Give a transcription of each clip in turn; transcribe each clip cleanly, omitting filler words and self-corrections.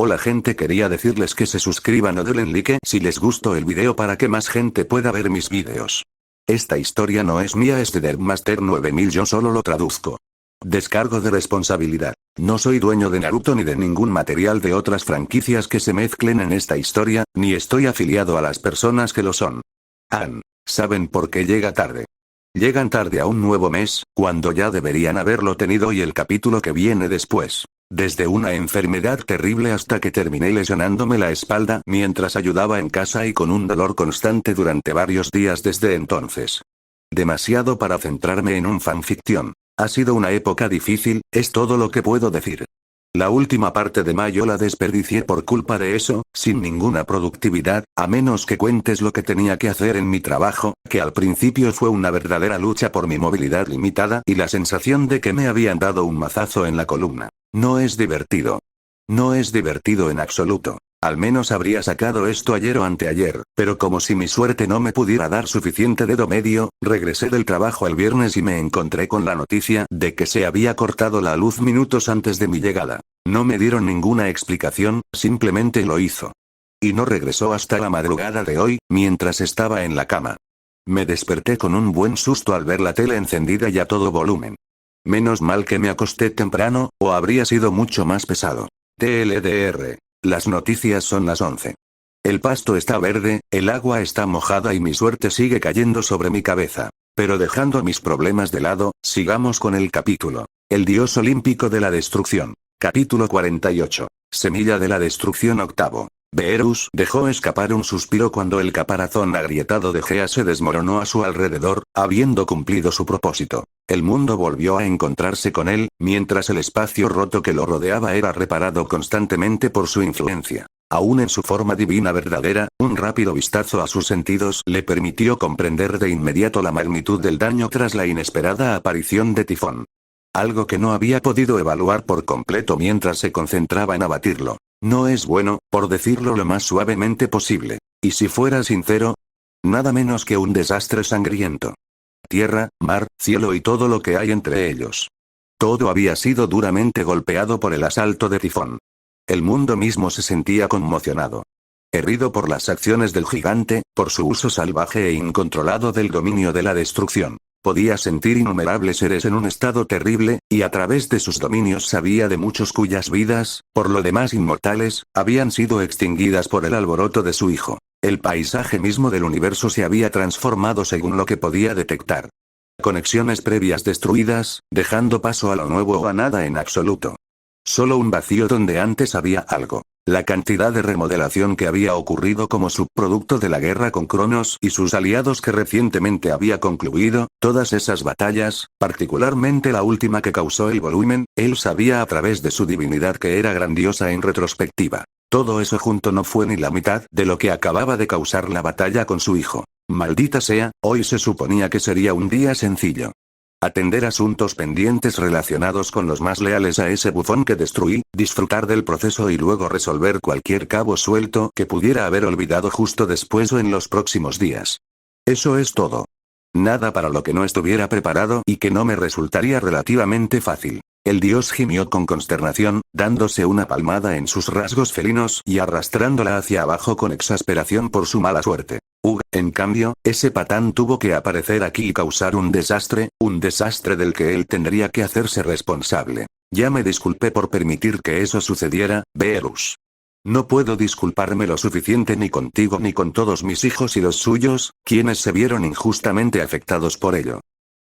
Hola gente, quería decirles que se suscriban o denle like si les gustó el video para que más gente pueda ver mis videos. Esta historia no es mía, es de Deadmaster 9000, yo solo lo traduzco. Descargo de responsabilidad. No soy dueño de Naruto ni de ningún material de otras franquicias que se mezclen en esta historia, ni estoy afiliado a las personas que lo son. ¿Saben por qué llega tarde? Llegan tarde a un nuevo mes, cuando ya deberían haberlo tenido, y el capítulo que viene después. Desde una enfermedad terrible hasta que terminé lesionándome la espalda mientras ayudaba en casa y con un dolor constante durante varios días desde entonces. Demasiado para centrarme en un fanfiction. Ha sido una época difícil, es todo lo que puedo decir. La última parte de mayo la desperdicié por culpa de eso, sin ninguna productividad, a menos que cuentes lo que tenía que hacer en mi trabajo, que al principio fue una verdadera lucha por mi movilidad limitada y la sensación de que me habían dado un mazazo en la columna. No es divertido. No es divertido en absoluto. Al menos habría sacado esto ayer o anteayer, pero como si mi suerte no me pudiera dar suficiente dedo medio, regresé del trabajo el viernes y me encontré con la noticia de que se había cortado la luz minutos antes de mi llegada. No me dieron ninguna explicación, simplemente lo hizo. Y no regresó hasta la madrugada de hoy, mientras estaba en la cama. Me desperté con un buen susto al ver la tele encendida y a todo volumen. Menos mal que me acosté temprano, o habría sido mucho más pesado. TLDR. Las noticias son las 11. El pasto está verde, el agua está mojada y mi suerte sigue cayendo sobre mi cabeza. Pero dejando mis problemas de lado, sigamos con el capítulo. El dios olímpico de la destrucción. Capítulo 48. Semilla de la destrucción octavo. Beerus dejó escapar un suspiro cuando el caparazón agrietado de Gea se desmoronó a su alrededor, habiendo cumplido su propósito. El mundo volvió a encontrarse con él, mientras el espacio roto que lo rodeaba era reparado constantemente por su influencia. Aún en su forma divina verdadera, un rápido vistazo a sus sentidos le permitió comprender de inmediato la magnitud del daño tras la inesperada aparición de Tifón. Algo que no había podido evaluar por completo mientras se concentraba en abatirlo. No es bueno, por decirlo lo más suavemente posible. Y si fuera sincero, nada menos que un desastre sangriento. Tierra, mar, cielo y todo lo que hay entre ellos. Todo había sido duramente golpeado por el asalto de Tifón. El mundo mismo se sentía conmocionado. Herido por las acciones del gigante, por su uso salvaje e incontrolado del dominio de la destrucción. Podía sentir innumerables seres en un estado terrible, y a través de sus dominios sabía de muchos cuyas vidas, por lo demás inmortales, habían sido extinguidas por el alboroto de su hijo. El paisaje mismo del universo se había transformado según lo que podía detectar. Conexiones previas destruidas, dejando paso a lo nuevo o a nada en absoluto. Solo un vacío donde antes había algo. La cantidad de remodelación que había ocurrido como subproducto de la guerra con Cronos y sus aliados que recientemente había concluido, todas esas batallas, particularmente la última que causó el volumen, él sabía a través de su divinidad que era grandiosa en retrospectiva. Todo eso junto no fue ni la mitad de lo que acababa de causar la batalla con su hijo. Maldita sea, hoy se suponía que sería un día sencillo. Atender asuntos pendientes relacionados con los más leales a ese bufón que destruí, disfrutar del proceso y luego resolver cualquier cabo suelto que pudiera haber olvidado justo después o en los próximos días. Eso es todo. Nada para lo que no estuviera preparado y que no me resultaría relativamente fácil. El dios gimió con consternación, dándose una palmada en sus rasgos felinos y arrastrándola hacia abajo con exasperación por su mala suerte. En cambio, ese patán tuvo que aparecer aquí y causar un desastre del que él tendría que hacerse responsable. Ya me disculpé por permitir que eso sucediera, Beerus. No puedo disculparme lo suficiente ni contigo ni con todos mis hijos y los suyos, quienes se vieron injustamente afectados por ello.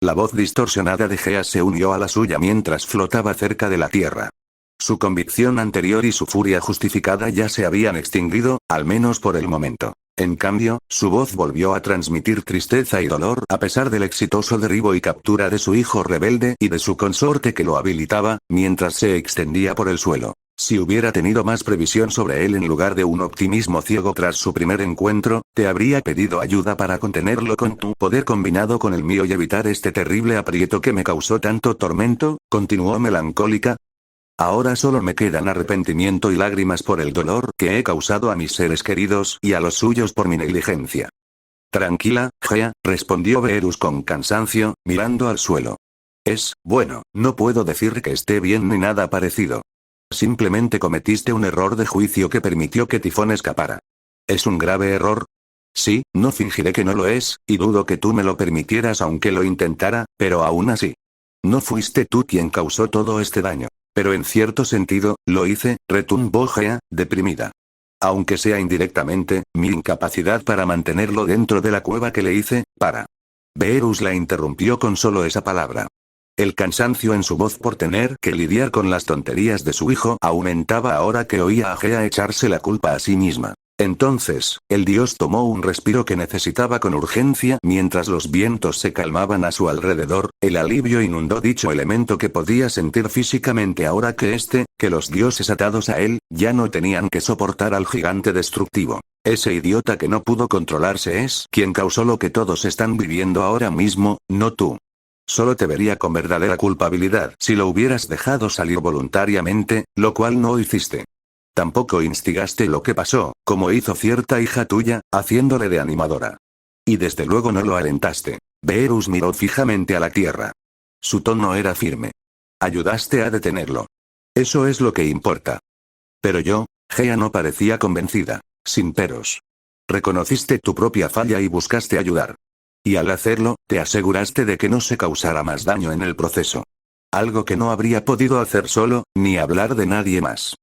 La voz distorsionada de Gea se unió a la suya mientras flotaba cerca de la tierra. Su convicción anterior y su furia justificada ya se habían extinguido, al menos por el momento. En cambio, su voz volvió a transmitir tristeza y dolor a pesar del exitoso derribo y captura de su hijo rebelde y de su consorte que lo habilitaba, mientras se extendía por el suelo. Si hubiera tenido más previsión sobre él en lugar de un optimismo ciego tras su primer encuentro, te habría pedido ayuda para contenerlo con tu poder combinado con el mío y evitar este terrible aprieto que me causó tanto tormento, continuó melancólica. Ahora solo me quedan arrepentimiento y lágrimas por el dolor que he causado a mis seres queridos y a los suyos por mi negligencia. Tranquila, Gea, respondió Beerus con cansancio, mirando al suelo. Bueno, no puedo decir que esté bien ni nada parecido. Simplemente cometiste un error de juicio que permitió que Tifón escapara. ¿Es un grave error? Sí, no fingiré que no lo es, y dudo que tú me lo permitieras aunque lo intentara, pero aún así. No fuiste tú quien causó todo este daño. Pero en cierto sentido, lo hice, retumbó Gea, deprimida. Aunque sea indirectamente, mi incapacidad para mantenerlo dentro de la cueva que le hice, para. Beerus la interrumpió con solo esa palabra. El cansancio en su voz por tener que lidiar con las tonterías de su hijo aumentaba ahora que oía a Gea echarse la culpa a sí misma. Entonces, el dios tomó un respiro que necesitaba con urgencia mientras los vientos se calmaban a su alrededor, el alivio inundó dicho elemento que podía sentir físicamente ahora que los dioses atados a él, ya no tenían que soportar al gigante destructivo. Ese idiota que no pudo controlarse es quien causó lo que todos están viviendo ahora mismo, no tú. Solo te vería con verdadera culpabilidad si lo hubieras dejado salir voluntariamente, lo cual no hiciste. Tampoco instigaste lo que pasó, como hizo cierta hija tuya, haciéndole de animadora. Y desde luego no lo alentaste. Beerus miró fijamente a la tierra. Su tono era firme. Ayudaste a detenerlo. Eso es lo que importa. Pero yo, Gea no parecía convencida, sin peros. Reconociste tu propia falla y buscaste ayudar. Y al hacerlo, te aseguraste de que no se causara más daño en el proceso. Algo que no habría podido hacer solo, ni hablar de nadie más.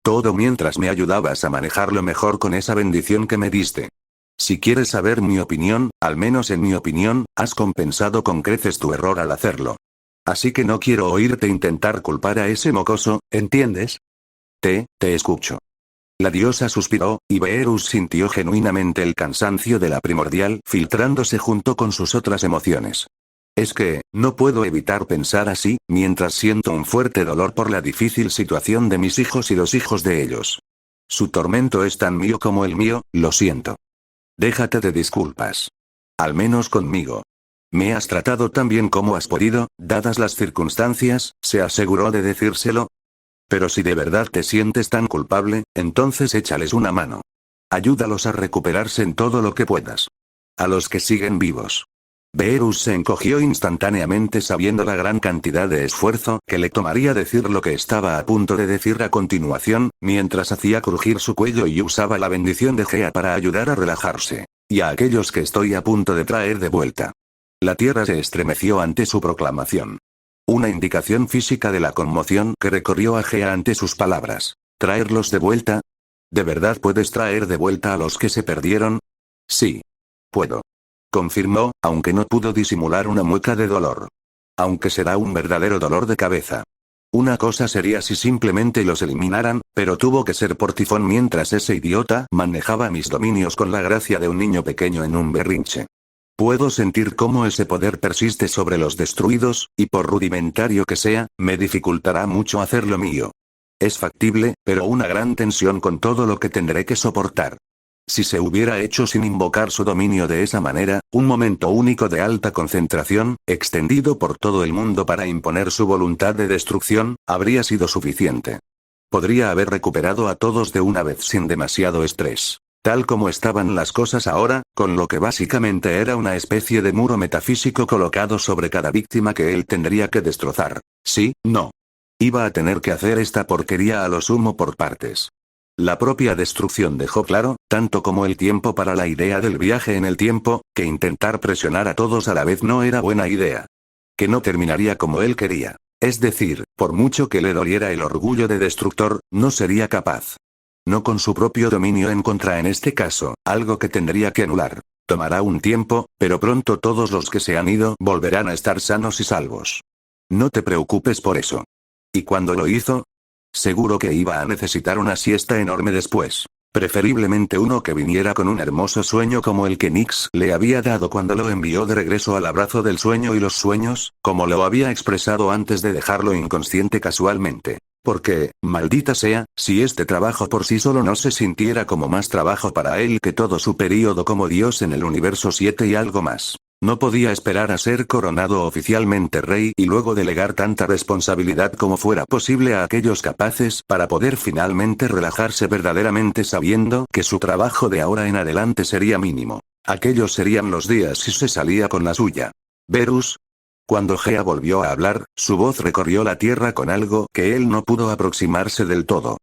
Todo mientras me ayudabas a manejarlo mejor con esa bendición que me diste. Si quieres saber mi opinión, al menos en mi opinión, has compensado con creces tu error al hacerlo. Así que no quiero oírte intentar culpar a ese mocoso, ¿entiendes? Te escucho. La diosa suspiró, y Beerus sintió genuinamente el cansancio de la primordial filtrándose junto con sus otras emociones. Es que, no puedo evitar pensar así, mientras siento un fuerte dolor por la difícil situación de mis hijos y los hijos de ellos. Su tormento es tan mío como el mío, lo siento. Déjate de disculpas. Al menos conmigo. Me has tratado tan bien como has podido, dadas las circunstancias, se aseguró de decírselo. Pero si de verdad te sientes tan culpable, entonces échales una mano. Ayúdalos a recuperarse en todo lo que puedas. A los que siguen vivos. Beerus se encogió instantáneamente sabiendo la gran cantidad de esfuerzo que le tomaría decir lo que estaba a punto de decir a continuación, mientras hacía crujir su cuello y usaba la bendición de Gea para ayudar a relajarse. Y a aquellos que estoy a punto de traer de vuelta. La tierra se estremeció ante su proclamación. Una indicación física de la conmoción que recorrió a Gea ante sus palabras. ¿Traerlos de vuelta? ¿De verdad puedes traer de vuelta a los que se perdieron? Sí. Puedo. Confirmó, aunque no pudo disimular una mueca de dolor. Aunque será un verdadero dolor de cabeza. Una cosa sería si simplemente los eliminaran, pero tuvo que ser por Tifón mientras ese idiota manejaba mis dominios con la gracia de un niño pequeño en un berrinche. Puedo sentir cómo ese poder persiste sobre los destruidos, y por rudimentario que sea, me dificultará mucho hacer lo mío. Es factible, pero una gran tensión con todo lo que tendré que soportar. Si se hubiera hecho sin invocar su dominio de esa manera, un momento único de alta concentración, extendido por todo el mundo para imponer su voluntad de destrucción, habría sido suficiente. Podría haber recuperado a todos de una vez sin demasiado estrés. Tal como estaban las cosas ahora, con lo que básicamente era una especie de muro metafísico colocado sobre cada víctima que él tendría que destrozar. Sí, no. Iba a tener que hacer esta porquería a lo sumo por partes. La propia destrucción dejó claro, tanto como el tiempo para la idea del viaje en el tiempo, que intentar presionar a todos a la vez no era buena idea. Que no terminaría como él quería. Es decir, por mucho que le doliera el orgullo de destructor, no sería capaz. No con su propio dominio en contra en este caso, algo que tendría que anular. Tomará un tiempo, pero pronto todos los que se han ido volverán a estar sanos y salvos. No te preocupes por eso. ¿Y cuando lo hizo? Seguro que iba a necesitar una siesta enorme después. Preferiblemente uno que viniera con un hermoso sueño como el que Nyx le había dado cuando lo envió de regreso al abrazo del sueño y los sueños, como lo había expresado antes de dejarlo inconsciente casualmente. Porque, maldita sea, si este trabajo por sí solo no se sintiera como más trabajo para él que todo su período como Dios en el universo 7 y algo más. No podía esperar a ser coronado oficialmente rey y luego delegar tanta responsabilidad como fuera posible a aquellos capaces para poder finalmente relajarse verdaderamente sabiendo que su trabajo de ahora en adelante sería mínimo. Aquellos serían los días si se salía con la suya. Beerus. Cuando Gea volvió a hablar, su voz recorrió la tierra con algo que él no pudo aproximarse del todo.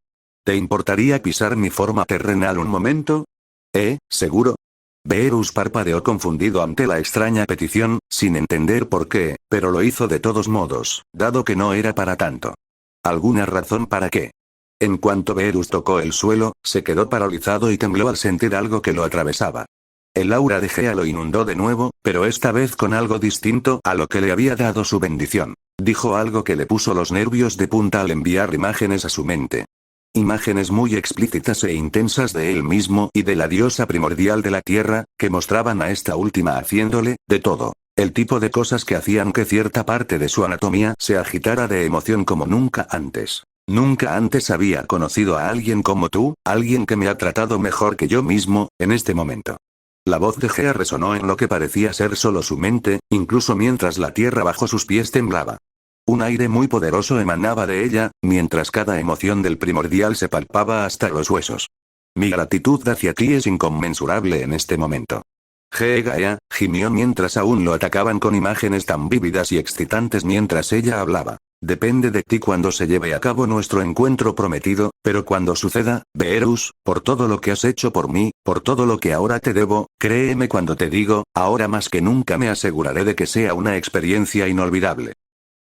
¿Te importaría pisar mi forma terrenal un momento? ¿Seguro? Beerus parpadeó confundido ante la extraña petición, sin entender por qué, pero lo hizo de todos modos, dado que no era para tanto. ¿Alguna razón para qué? En cuanto Beerus tocó el suelo, se quedó paralizado y tembló al sentir algo que lo atravesaba. El aura de Gea lo inundó de nuevo, pero esta vez con algo distinto a lo que le había dado su bendición. Dijo algo que le puso los nervios de punta al enviar imágenes a su mente. Imágenes muy explícitas e intensas de él mismo y de la diosa primordial de la tierra, que mostraban a esta última haciéndole, de todo. El tipo de cosas que hacían que cierta parte de su anatomía se agitara de emoción como nunca antes. Nunca antes había conocido a alguien como tú, alguien que me ha tratado mejor que yo mismo, en este momento. La voz de Gea resonó en lo que parecía ser solo su mente, incluso mientras la tierra bajo sus pies temblaba. Un aire muy poderoso emanaba de ella, mientras cada emoción del primordial se palpaba hasta los huesos. Mi gratitud hacia ti es inconmensurable en este momento. Gaia, gimió mientras aún lo atacaban con imágenes tan vívidas y excitantes mientras ella hablaba. Depende de ti cuando se lleve a cabo nuestro encuentro prometido, pero cuando suceda, Beerus, por todo lo que has hecho por mí, por todo lo que ahora te debo, créeme cuando te digo, ahora más que nunca me aseguraré de que sea una experiencia inolvidable.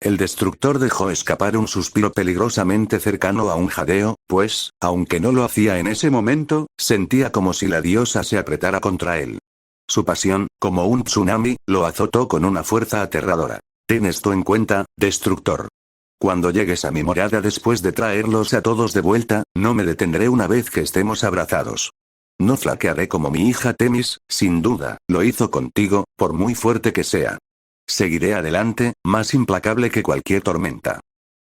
El destructor dejó escapar un suspiro peligrosamente cercano a un jadeo, pues, aunque no lo hacía en ese momento, sentía como si la diosa se apretara contra él. Su pasión, como un tsunami, lo azotó con una fuerza aterradora. Ten esto en cuenta, destructor. Cuando llegues a mi morada después de traerlos a todos de vuelta, no me detendré una vez que estemos abrazados. No flaquearé como mi hija Temis, sin duda, lo hizo contigo, por muy fuerte que sea. Seguiré adelante, más implacable que cualquier tormenta.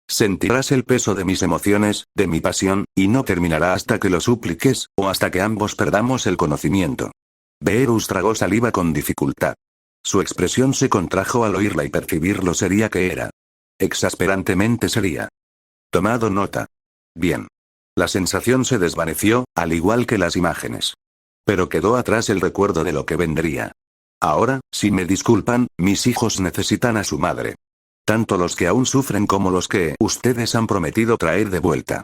Sentirás el peso de mis emociones, de mi pasión, y no terminará hasta que lo supliques, o hasta que ambos perdamos el conocimiento. Beerus tragó saliva con dificultad. Su expresión se contrajo al oírla y percibir lo seria que era. Exasperantemente seria. Tomado nota. Bien. La sensación se desvaneció, al igual que las imágenes. Pero quedó atrás el recuerdo de lo que vendría. Ahora, si me disculpan, mis hijos necesitan a su madre. Tanto los que aún sufren como los que ustedes han prometido traer de vuelta.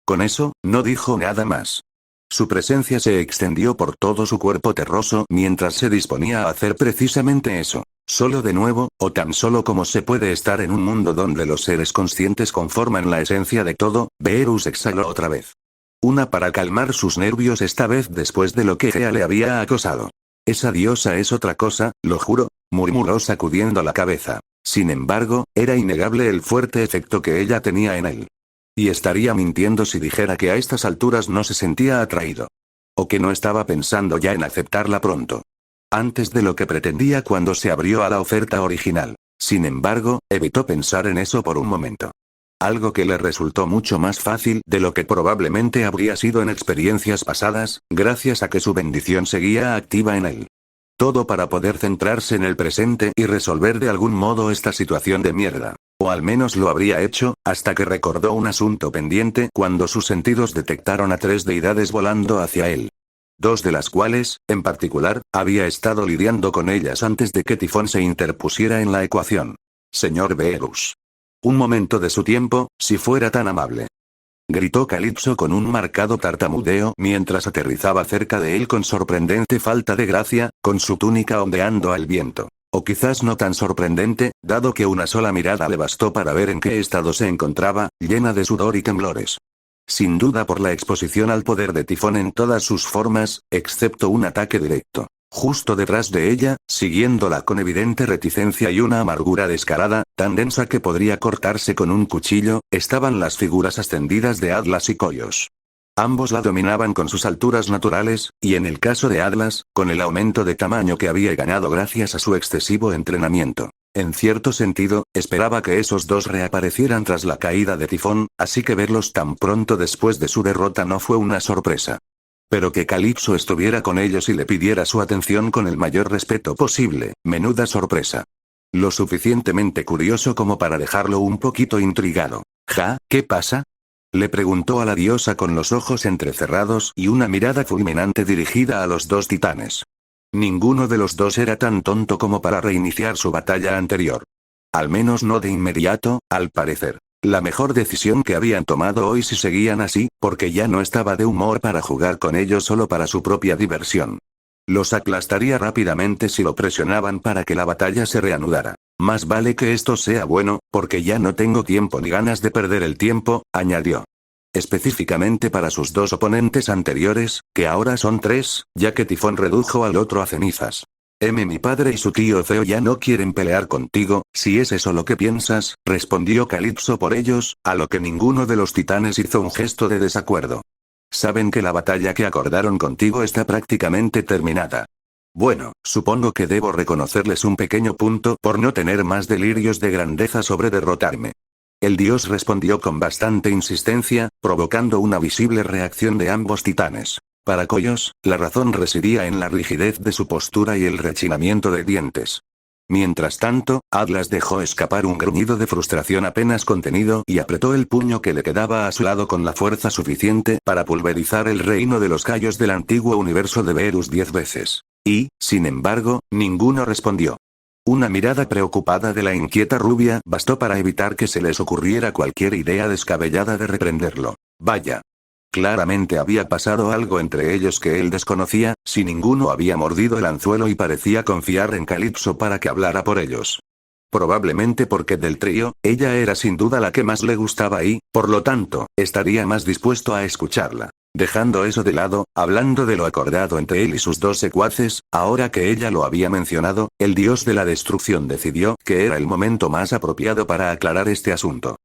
Con eso, no dijo nada más. Su presencia se extendió por todo su cuerpo terroso mientras se disponía a hacer precisamente eso. Solo de nuevo, o tan solo como se puede estar en un mundo donde los seres conscientes conforman la esencia de todo, Beerus exhaló otra vez. Una para calmar sus nervios esta vez después de lo que Gea le había acosado. Esa diosa es otra cosa, lo juro, murmuró sacudiendo la cabeza. Sin embargo, era innegable el fuerte efecto que ella tenía en él. Y estaría mintiendo si dijera que a estas alturas no se sentía atraído. O que no estaba pensando ya en aceptarla pronto. Antes de lo que pretendía cuando se abrió a la oferta original. Sin embargo, evitó pensar en eso por un momento. Algo que le resultó mucho más fácil de lo que probablemente habría sido en experiencias pasadas, gracias a que su bendición seguía activa en él. Todo para poder centrarse en el presente y resolver de algún modo esta situación de mierda. O al menos lo habría hecho, hasta que recordó un asunto pendiente cuando sus sentidos detectaron a 3 deidades volando hacia él. 2 de las cuales, en particular, había estado lidiando con ellas antes de que Tifón se interpusiera en la ecuación. Señor Beerus. Un momento de su tiempo, si fuera tan amable. Gritó Calipso con un marcado tartamudeo mientras aterrizaba cerca de él con sorprendente falta de gracia, con su túnica ondeando al viento. O quizás no tan sorprendente, dado que una sola mirada le bastó para ver en qué estado se encontraba, llena de sudor y temblores. Sin duda por la exposición al poder de Tifón en todas sus formas, excepto un ataque directo. Justo detrás de ella, siguiéndola con evidente reticencia y una amargura descarada, tan densa que podría cortarse con un cuchillo, estaban las figuras ascendidas de Atlas y Koios. Ambos la dominaban con sus alturas naturales, y en el caso de Atlas, con el aumento de tamaño que había ganado gracias a su excesivo entrenamiento. En cierto sentido, esperaba que esos dos reaparecieran tras la caída de Tifón, así que verlos tan pronto después de su derrota no fue una sorpresa. Pero que Calipso estuviera con ellos y le pidiera su atención con el mayor respeto posible, menuda sorpresa. Lo suficientemente curioso como para dejarlo un poquito intrigado. ¿Qué pasa? Le preguntó a la diosa con los ojos entrecerrados y una mirada fulminante dirigida a los 2 titanes. Ninguno de los dos era tan tonto como para reiniciar su batalla anterior. Al menos no de inmediato, al parecer. La mejor decisión que habían tomado hoy si seguían así, porque ya no estaba de humor para jugar con ellos solo para su propia diversión. Los aplastaría rápidamente si lo presionaban para que la batalla se reanudara. Más vale que esto sea bueno, porque ya no tengo tiempo ni ganas de perder el tiempo, añadió. Específicamente para sus dos oponentes anteriores, que ahora son tres, ya que Tifón redujo al otro a cenizas. Mi padre y su tío Feo ya no quieren pelear contigo, si es eso lo que piensas, respondió Calipso por ellos, a lo que ninguno de los titanes hizo un gesto de desacuerdo. Saben que la batalla que acordaron contigo está prácticamente terminada. Bueno, supongo que debo reconocerles un pequeño punto por no tener más delirios de grandeza sobre derrotarme. El dios respondió con bastante insistencia, provocando una visible reacción de ambos titanes. Para Koios, la razón residía en la rigidez de su postura y el rechinamiento de dientes. Mientras tanto, Atlas dejó escapar un gruñido de frustración apenas contenido y apretó el puño que le quedaba a su lado con la fuerza suficiente para pulverizar el reino de los Cayos del antiguo universo de Beerus 10 veces. Y, sin embargo, ninguno respondió. Una mirada preocupada de la inquieta rubia bastó para evitar que se les ocurriera cualquier idea descabellada de reprenderlo. Vaya. Claramente había pasado algo entre ellos que él desconocía, si ninguno había mordido el anzuelo y parecía confiar en Calipso para que hablara por ellos. Probablemente porque del trío, ella era sin duda la que más le gustaba y, por lo tanto, estaría más dispuesto a escucharla. Dejando eso de lado, hablando de lo acordado entre él y sus dos secuaces, ahora que ella lo había mencionado, el dios de la destrucción decidió que era el momento más apropiado para aclarar este asunto.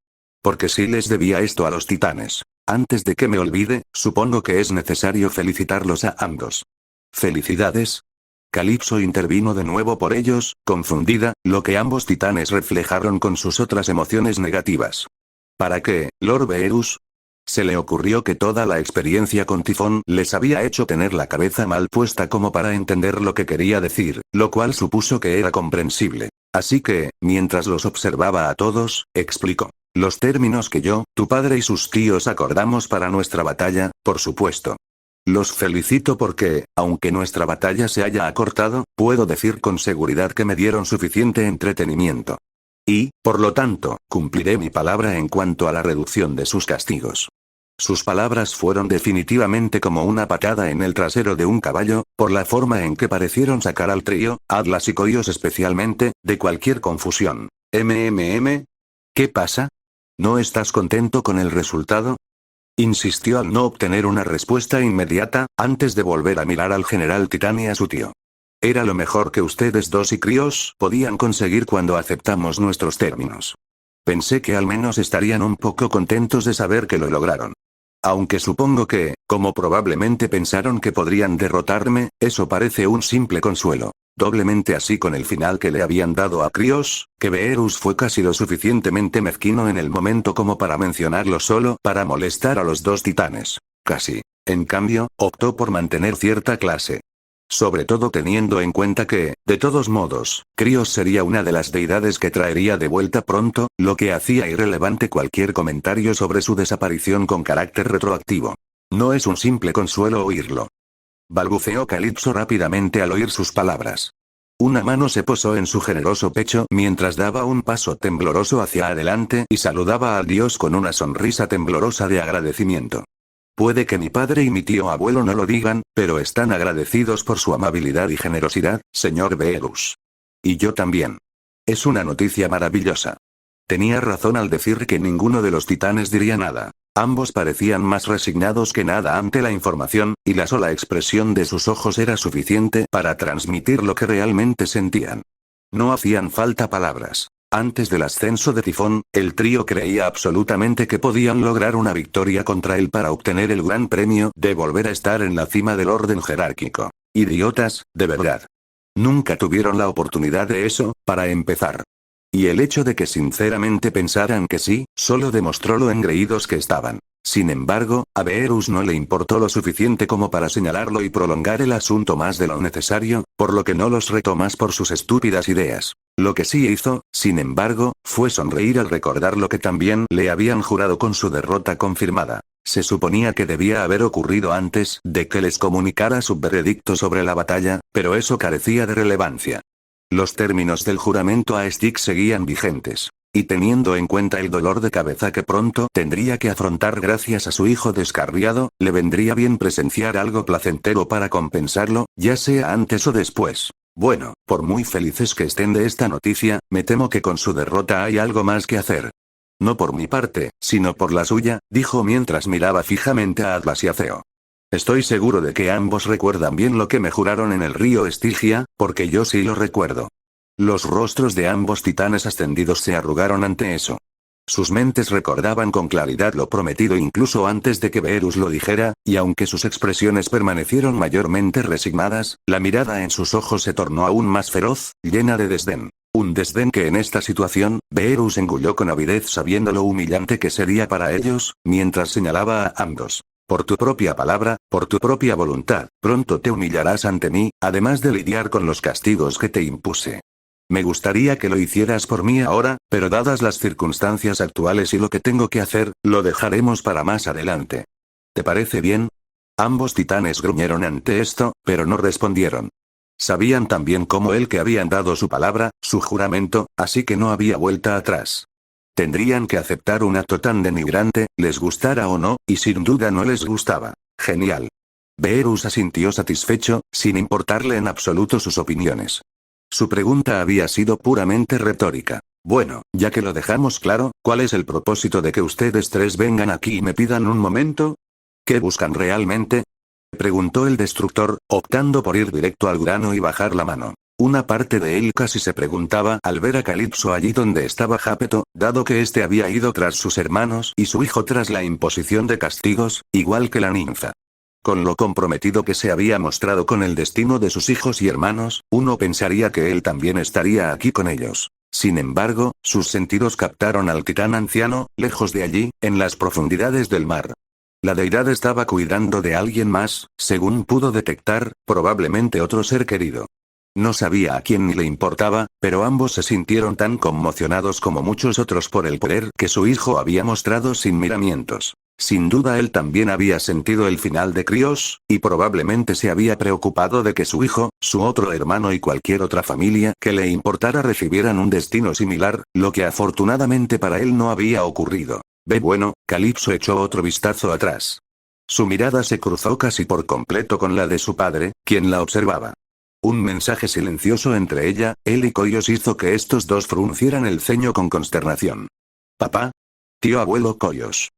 Porque sí les debía esto a los titanes. Antes de que me olvide, supongo que es necesario felicitarlos a ambos. ¿Felicidades? Calipso intervino de nuevo por ellos, confundida, lo que ambos titanes reflejaron con sus otras emociones negativas. ¿Para qué, Lord Beerus? Se le ocurrió que toda la experiencia con Tifón les había hecho tener la cabeza mal puesta como para entender lo que quería decir, lo cual supuso que era comprensible. Así que, mientras los observaba a todos, explicó. Los términos que yo, tu padre y sus tíos acordamos para nuestra batalla, por supuesto. Los felicito porque, aunque nuestra batalla se haya acortado, puedo decir con seguridad que me dieron suficiente entretenimiento. Y, por lo tanto, cumpliré mi palabra en cuanto a la reducción de sus castigos. Sus palabras fueron definitivamente como una patada en el trasero de un caballo, por la forma en que parecieron sacar al trío, Atlas y Koios especialmente, de cualquier confusión. ¿Qué pasa? ¿No estás contento con el resultado? Insistió al no obtener una respuesta inmediata, antes de volver a mirar al general Titán y a su tío. Era lo mejor que ustedes dos y Krios podían conseguir cuando aceptamos nuestros términos. Pensé que al menos estarían un poco contentos de saber que lo lograron. Aunque supongo que, como probablemente pensaron que podrían derrotarme, eso parece un simple consuelo. Doblemente así con el final que le habían dado a Krios, que Beerus fue casi lo suficientemente mezquino en el momento como para mencionarlo solo para molestar a los dos titanes. Casi. En cambio, optó por mantener cierta clase. Sobre todo teniendo en cuenta que, de todos modos, Krios sería una de las deidades que traería de vuelta pronto, lo que hacía irrelevante cualquier comentario sobre su desaparición con carácter retroactivo. No es un simple consuelo oírlo. Balbuceó Calipso rápidamente al oír sus palabras. Una mano se posó en su generoso pecho mientras daba un paso tembloroso hacia adelante y saludaba al dios con una sonrisa temblorosa de agradecimiento. Puede que mi padre y mi tío abuelo no lo digan, pero están agradecidos por su amabilidad y generosidad, señor Beerus. Y yo también. Es una noticia maravillosa. Tenía razón al decir que ninguno de los titanes diría nada. Ambos parecían más resignados que nada ante la información, y la sola expresión de sus ojos era suficiente para transmitir lo que realmente sentían. No hacían falta palabras. Antes del ascenso de Tifón, el trío creía absolutamente que podían lograr una victoria contra él para obtener el gran premio de volver a estar en la cima del orden jerárquico. Idiotas, de verdad. Nunca tuvieron la oportunidad de eso, para empezar. Y el hecho de que sinceramente pensaran que sí, solo demostró lo engreídos que estaban. Sin embargo, a Beerus no le importó lo suficiente como para señalarlo y prolongar el asunto más de lo necesario, por lo que no los retó más por sus estúpidas ideas. Lo que sí hizo, sin embargo, fue sonreír al recordar lo que también le habían jurado con su derrota confirmada. Se suponía que debía haber ocurrido antes de que les comunicara su veredicto sobre la batalla, pero eso carecía de relevancia. Los términos del juramento a Stick seguían vigentes. Y teniendo en cuenta el dolor de cabeza que pronto tendría que afrontar gracias a su hijo descarriado, le vendría bien presenciar algo placentero para compensarlo, ya sea antes o después. Bueno, por muy felices que estén de esta noticia, me temo que con su derrota hay algo más que hacer. No por mi parte, sino por la suya, dijo mientras miraba fijamente a Atlas y a Theo. Estoy seguro de que ambos recuerdan bien lo que me juraron en el río Estigia, porque yo sí lo recuerdo. Los rostros de ambos titanes ascendidos se arrugaron ante eso. Sus mentes recordaban con claridad lo prometido incluso antes de que Beerus lo dijera, y aunque sus expresiones permanecieron mayormente resignadas, la mirada en sus ojos se tornó aún más feroz, llena de desdén. Un desdén que en esta situación, Beerus engulló con avidez sabiendo lo humillante que sería para ellos, mientras señalaba a ambos. Por tu propia palabra, por tu propia voluntad, pronto te humillarás ante mí, además de lidiar con los castigos que te impuse. Me gustaría que lo hicieras por mí ahora, pero dadas las circunstancias actuales y lo que tengo que hacer, lo dejaremos para más adelante. ¿Te parece bien? Ambos titanes gruñeron ante esto, pero no respondieron. Sabían también como él que habían dado su palabra, su juramento, así que no había vuelta atrás. Tendrían que aceptar un acto tan denigrante, les gustara o no, y sin duda no les gustaba. Genial. Beerus asintió satisfecho, sin importarle en absoluto sus opiniones. Su pregunta había sido puramente retórica. Bueno, ya que lo dejamos claro, ¿cuál es el propósito de que ustedes tres vengan aquí y me pidan un momento? ¿Qué buscan realmente? Preguntó el destructor, optando por ir directo al grano y bajar la mano. Una parte de él casi se preguntaba al ver a Calipso allí donde estaba Jápeto, dado que éste había ido tras sus hermanos y su hijo tras la imposición de castigos, igual que la ninfa. Con lo comprometido que se había mostrado con el destino de sus hijos y hermanos, uno pensaría que él también estaría aquí con ellos. Sin embargo, sus sentidos captaron al titán anciano, lejos de allí, en las profundidades del mar. La deidad estaba cuidando de alguien más, según pudo detectar, probablemente otro ser querido. No sabía a quién ni le importaba, pero ambos se sintieron tan conmocionados como muchos otros por el poder que su hijo había mostrado sin miramientos. Sin duda él también había sentido el final de Krios, y probablemente se había preocupado de que su hijo, su otro hermano y cualquier otra familia que le importara recibieran un destino similar, lo que afortunadamente para él no había ocurrido. Bueno, Calipso echó otro vistazo atrás. Su mirada se cruzó casi por completo con la de su padre, quien la observaba. Un mensaje silencioso entre ella, él y Koios hizo que estos dos fruncieran el ceño con consternación. ¿Papá? Tío abuelo Koios.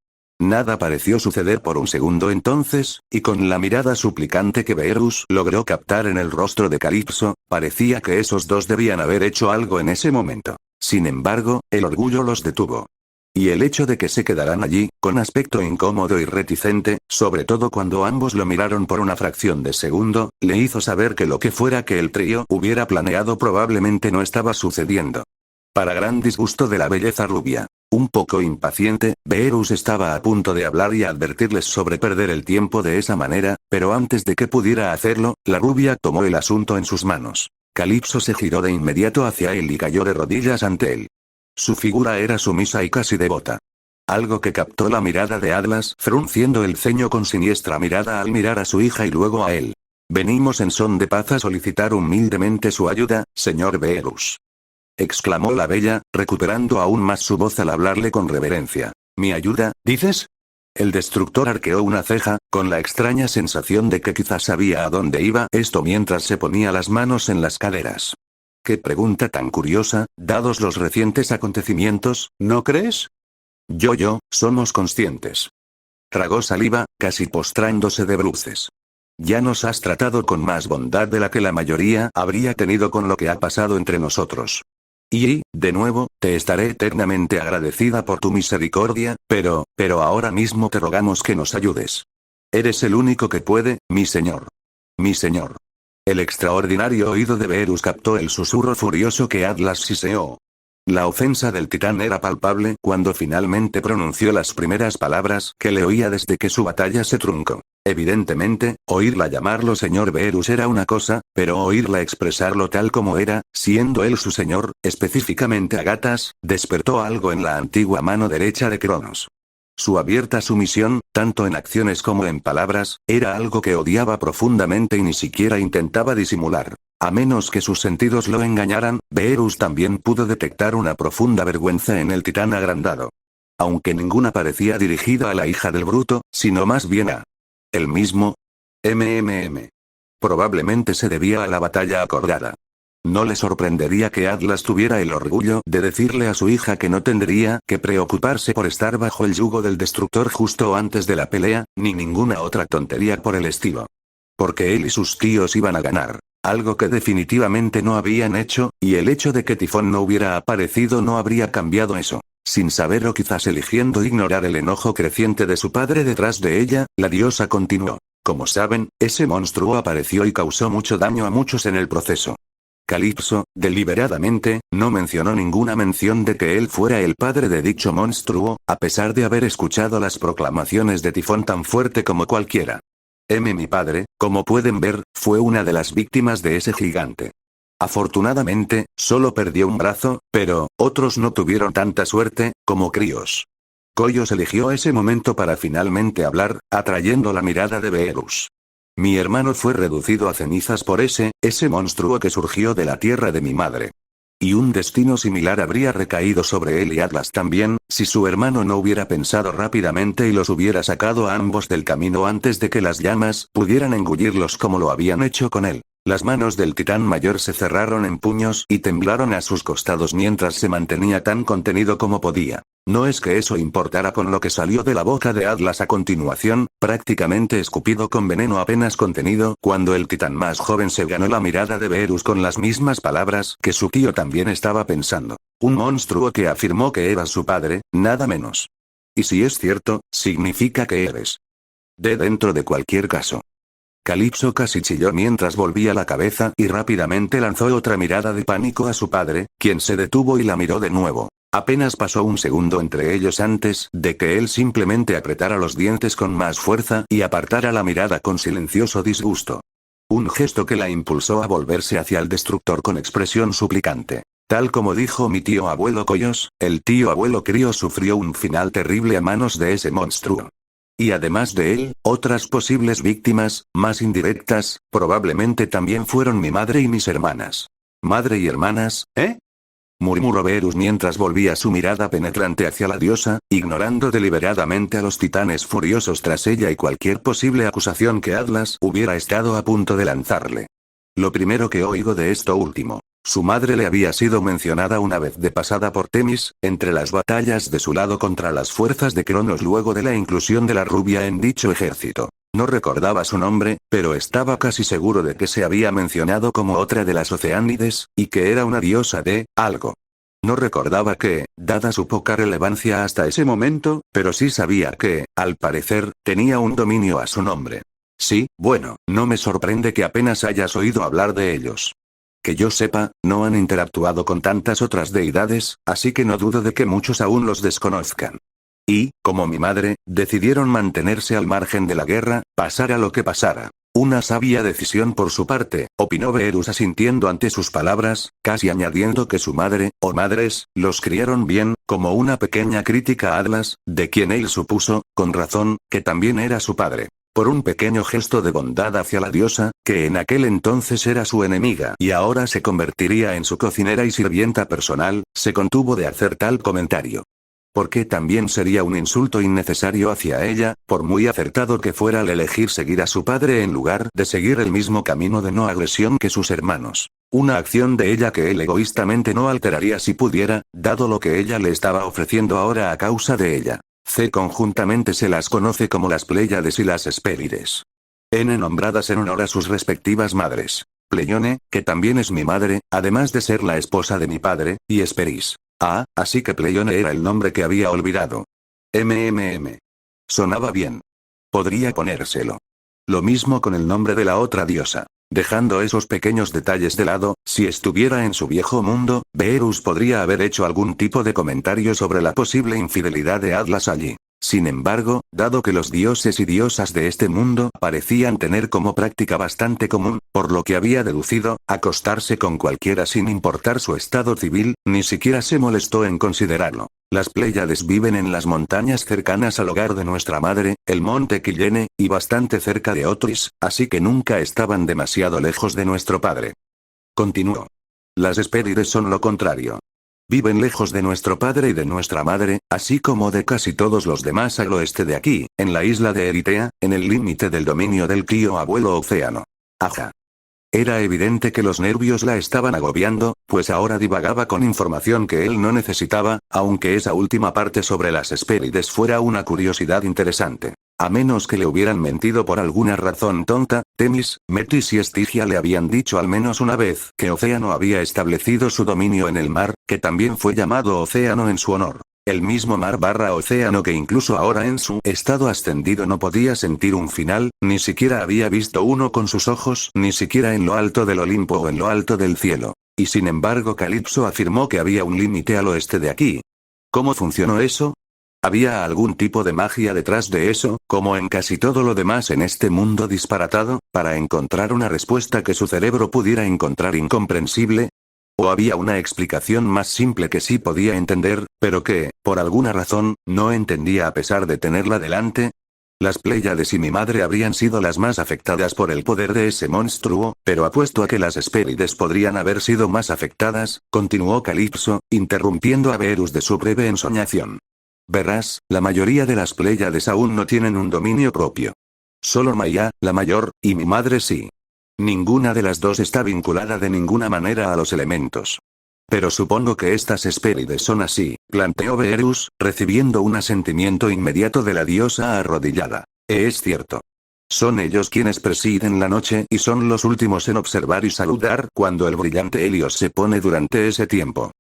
Nada pareció suceder por un segundo entonces, y con la mirada suplicante que Beerus logró captar en el rostro de Calipso, parecía que esos dos debían haber hecho algo en ese momento. Sin embargo, el orgullo los detuvo. Y el hecho de que se quedaran allí, con aspecto incómodo y reticente, sobre todo cuando ambos lo miraron por una fracción de segundo, le hizo saber que lo que fuera que el trío hubiera planeado probablemente no estaba sucediendo. Para gran disgusto de la belleza rubia. Un poco impaciente, Beerus estaba a punto de hablar y advertirles sobre perder el tiempo de esa manera, pero antes de que pudiera hacerlo, la rubia tomó el asunto en sus manos. Calipso se giró de inmediato hacia él y cayó de rodillas ante él. Su figura era sumisa y casi devota. Algo que captó la mirada de Atlas, frunciendo el ceño con siniestra mirada al mirar a su hija y luego a él. Venimos en son de paz a solicitar humildemente su ayuda, señor Beerus. Exclamó la bella, recuperando aún más su voz al hablarle con reverencia. ¿Mi ayuda, dices? El destructor arqueó una ceja, con la extraña sensación de que quizás sabía a dónde iba esto mientras se ponía las manos en las caderas. Qué pregunta tan curiosa, dados los recientes acontecimientos, ¿no crees? Somos conscientes. Tragó saliva, casi postrándose de bruces. Ya nos has tratado con más bondad de la que la mayoría habría tenido con lo que ha pasado entre nosotros. Y, de nuevo, te estaré eternamente agradecida por tu misericordia, pero ahora mismo te rogamos que nos ayudes. Eres el único que puede, mi señor. Mi señor. El extraordinario oído de Beerus captó el susurro furioso que Atlas siseó. La ofensa del titán era palpable cuando finalmente pronunció las primeras palabras que le oía desde que su batalla se truncó. Evidentemente, oírla llamarlo señor Beerus era una cosa, pero oírla expresarlo tal como era, siendo él su señor, específicamente a gatas, despertó algo en la antigua mano derecha de Cronos. Su abierta sumisión, tanto en acciones como en palabras, era algo que odiaba profundamente y ni siquiera intentaba disimular. A menos que sus sentidos lo engañaran, Beerus también pudo detectar una profunda vergüenza en el titán agrandado. Aunque ninguna parecía dirigida a la hija del bruto, sino más bien a él mismo. Probablemente se debía a la batalla acordada. No le sorprendería que Atlas tuviera el orgullo de decirle a su hija que no tendría que preocuparse por estar bajo el yugo del destructor justo antes de la pelea, ni ninguna otra tontería por el estilo. Porque él y sus tíos iban a ganar. Algo que definitivamente no habían hecho, y el hecho de que Tifón no hubiera aparecido no habría cambiado eso. Sin saber o quizás eligiendo ignorar el enojo creciente de su padre detrás de ella, la diosa continuó. Como saben, ese monstruo apareció y causó mucho daño a muchos en el proceso. Calipso, deliberadamente, no mencionó ninguna mención de que él fuera el padre de dicho monstruo, a pesar de haber escuchado las proclamaciones de Tifón tan fuerte como cualquiera. Mi padre, como pueden ver, fue una de las víctimas de ese gigante. Afortunadamente, solo perdió un brazo, pero otros no tuvieron tanta suerte, como Críos. Koyos eligió ese momento para finalmente hablar, atrayendo la mirada de Beerus. Mi hermano fue reducido a cenizas por ese monstruo que surgió de la tierra de mi madre. Y un destino similar habría recaído sobre él y Atlas también, si su hermano no hubiera pensado rápidamente y los hubiera sacado a ambos del camino antes de que las llamas pudieran engullirlos como lo habían hecho con él. Las manos del titán mayor se cerraron en puños y temblaron a sus costados mientras se mantenía tan contenido como podía. No es que eso importara con lo que salió de la boca de Atlas a continuación, prácticamente escupido con veneno apenas contenido, cuando el titán más joven se ganó la mirada de Beerus con las mismas palabras que su tío también estaba pensando. Un monstruo que afirmó que era su padre, nada menos. Y si es cierto, significa que eres. Dentro de cualquier caso. Calipso casi chilló mientras volvía la cabeza y rápidamente lanzó otra mirada de pánico a su padre, quien se detuvo y la miró de nuevo. Apenas pasó un segundo entre ellos antes de que él simplemente apretara los dientes con más fuerza y apartara la mirada con silencioso disgusto. Un gesto que la impulsó a volverse hacia el destructor con expresión suplicante. Tal como dijo mi tío abuelo Koyos, el tío abuelo Crío sufrió un final terrible a manos de ese monstruo. Y además de él, otras posibles víctimas, más indirectas, probablemente también fueron mi madre y mis hermanas. ¿Madre y hermanas, murmuró Beerus mientras volvía su mirada penetrante hacia la diosa, ignorando deliberadamente a los titanes furiosos tras ella y cualquier posible acusación que Atlas hubiera estado a punto de lanzarle. Lo primero que oigo de esto último. Su madre le había sido mencionada una vez de pasada por Temis, entre las batallas de su lado contra las fuerzas de Cronos luego de la inclusión de la rubia en dicho ejército. No recordaba su nombre, pero estaba casi seguro de que se había mencionado como otra de las Oceánides, y que era una diosa de algo. No recordaba que, dada su poca relevancia hasta ese momento, pero sí sabía que, al parecer, tenía un dominio a su nombre. Sí, bueno, no me sorprende que apenas hayas oído hablar de ellos. Que yo sepa, no han interactuado con tantas otras deidades, así que no dudo de que muchos aún los desconozcan. Y, como mi madre, decidieron mantenerse al margen de la guerra, pasara lo que pasara. Una sabia decisión por su parte, opinó Beerus asintiendo ante sus palabras, casi añadiendo que su madre, o madres, los criaron bien, como una pequeña crítica a Atlas, de quien él supuso, con razón, que también era su padre. Por un pequeño gesto de bondad hacia la diosa, que en aquel entonces era su enemiga y ahora se convertiría en su cocinera y sirvienta personal, se contuvo de hacer tal comentario. Porque también sería un insulto innecesario hacia ella, por muy acertado que fuera al elegir seguir a su padre en lugar de seguir el mismo camino de no agresión que sus hermanos. Una acción de ella que él egoístamente no alteraría si pudiera, dado lo que ella le estaba ofreciendo ahora a causa de ella. Conjuntamente se las conoce como las Pléyades y las Hespérides. Nombradas en honor a sus respectivas madres. Pleione, que también es mi madre, además de ser la esposa de mi padre, y Hesperis. Así que Pleione era el nombre que había olvidado. Sonaba bien. Podría ponérselo. Lo mismo con el nombre de la otra diosa. Dejando esos pequeños detalles de lado, si estuviera en su viejo mundo, Beerus podría haber hecho algún tipo de comentario sobre la posible infidelidad de Atlas allí. Sin embargo, dado que los dioses y diosas de este mundo parecían tener como práctica bastante común, por lo que había deducido, acostarse con cualquiera sin importar su estado civil, ni siquiera se molestó en considerarlo. Las Pléyades viven en las montañas cercanas al hogar de nuestra madre, el monte Kyllene, y bastante cerca de Otris, así que nunca estaban demasiado lejos de nuestro padre. Continuó. Las Hespérides son lo contrario. Viven lejos de nuestro padre y de nuestra madre, así como de casi todos los demás al oeste de aquí, en la isla de Eritea, en el límite del dominio del tío abuelo océano. Ajá. Era evidente que los nervios la estaban agobiando, pues ahora divagaba con información que él no necesitaba, aunque esa última parte sobre las Hespérides fuera una curiosidad interesante. A menos que le hubieran mentido por alguna razón tonta, Temis, Metis y Estigia le habían dicho al menos una vez que Océano había establecido su dominio en el mar, que también fue llamado Océano en su honor. El mismo mar / océano que incluso ahora en su estado ascendido no podía sentir un final, ni siquiera había visto uno con sus ojos, ni siquiera en lo alto del Olimpo o en lo alto del cielo. Y sin embargo Calipso afirmó que había un límite al oeste de aquí. ¿Cómo funcionó eso? ¿Había algún tipo de magia detrás de eso, como en casi todo lo demás en este mundo disparatado, para encontrar una respuesta que su cerebro pudiera encontrar incomprensible? ¿O había una explicación más simple que sí podía entender, pero que, por alguna razón, no entendía a pesar de tenerla delante? Las Pléyades y mi madre habrían sido las más afectadas por el poder de ese monstruo, pero apuesto a que las Hespérides podrían haber sido más afectadas, continuó Calipso, interrumpiendo a Verus de su breve ensoñación. Verás, la mayoría de las Pléyades aún no tienen un dominio propio. Solo Maia, la mayor, y mi madre sí. Ninguna de las dos está vinculada de ninguna manera a los elementos. Pero supongo que estas Hespérides son así, planteó Verus, recibiendo un asentimiento inmediato de la diosa arrodillada. Es cierto. Son ellos quienes presiden la noche y son los últimos en observar y saludar cuando el brillante Helios se pone durante ese tiempo.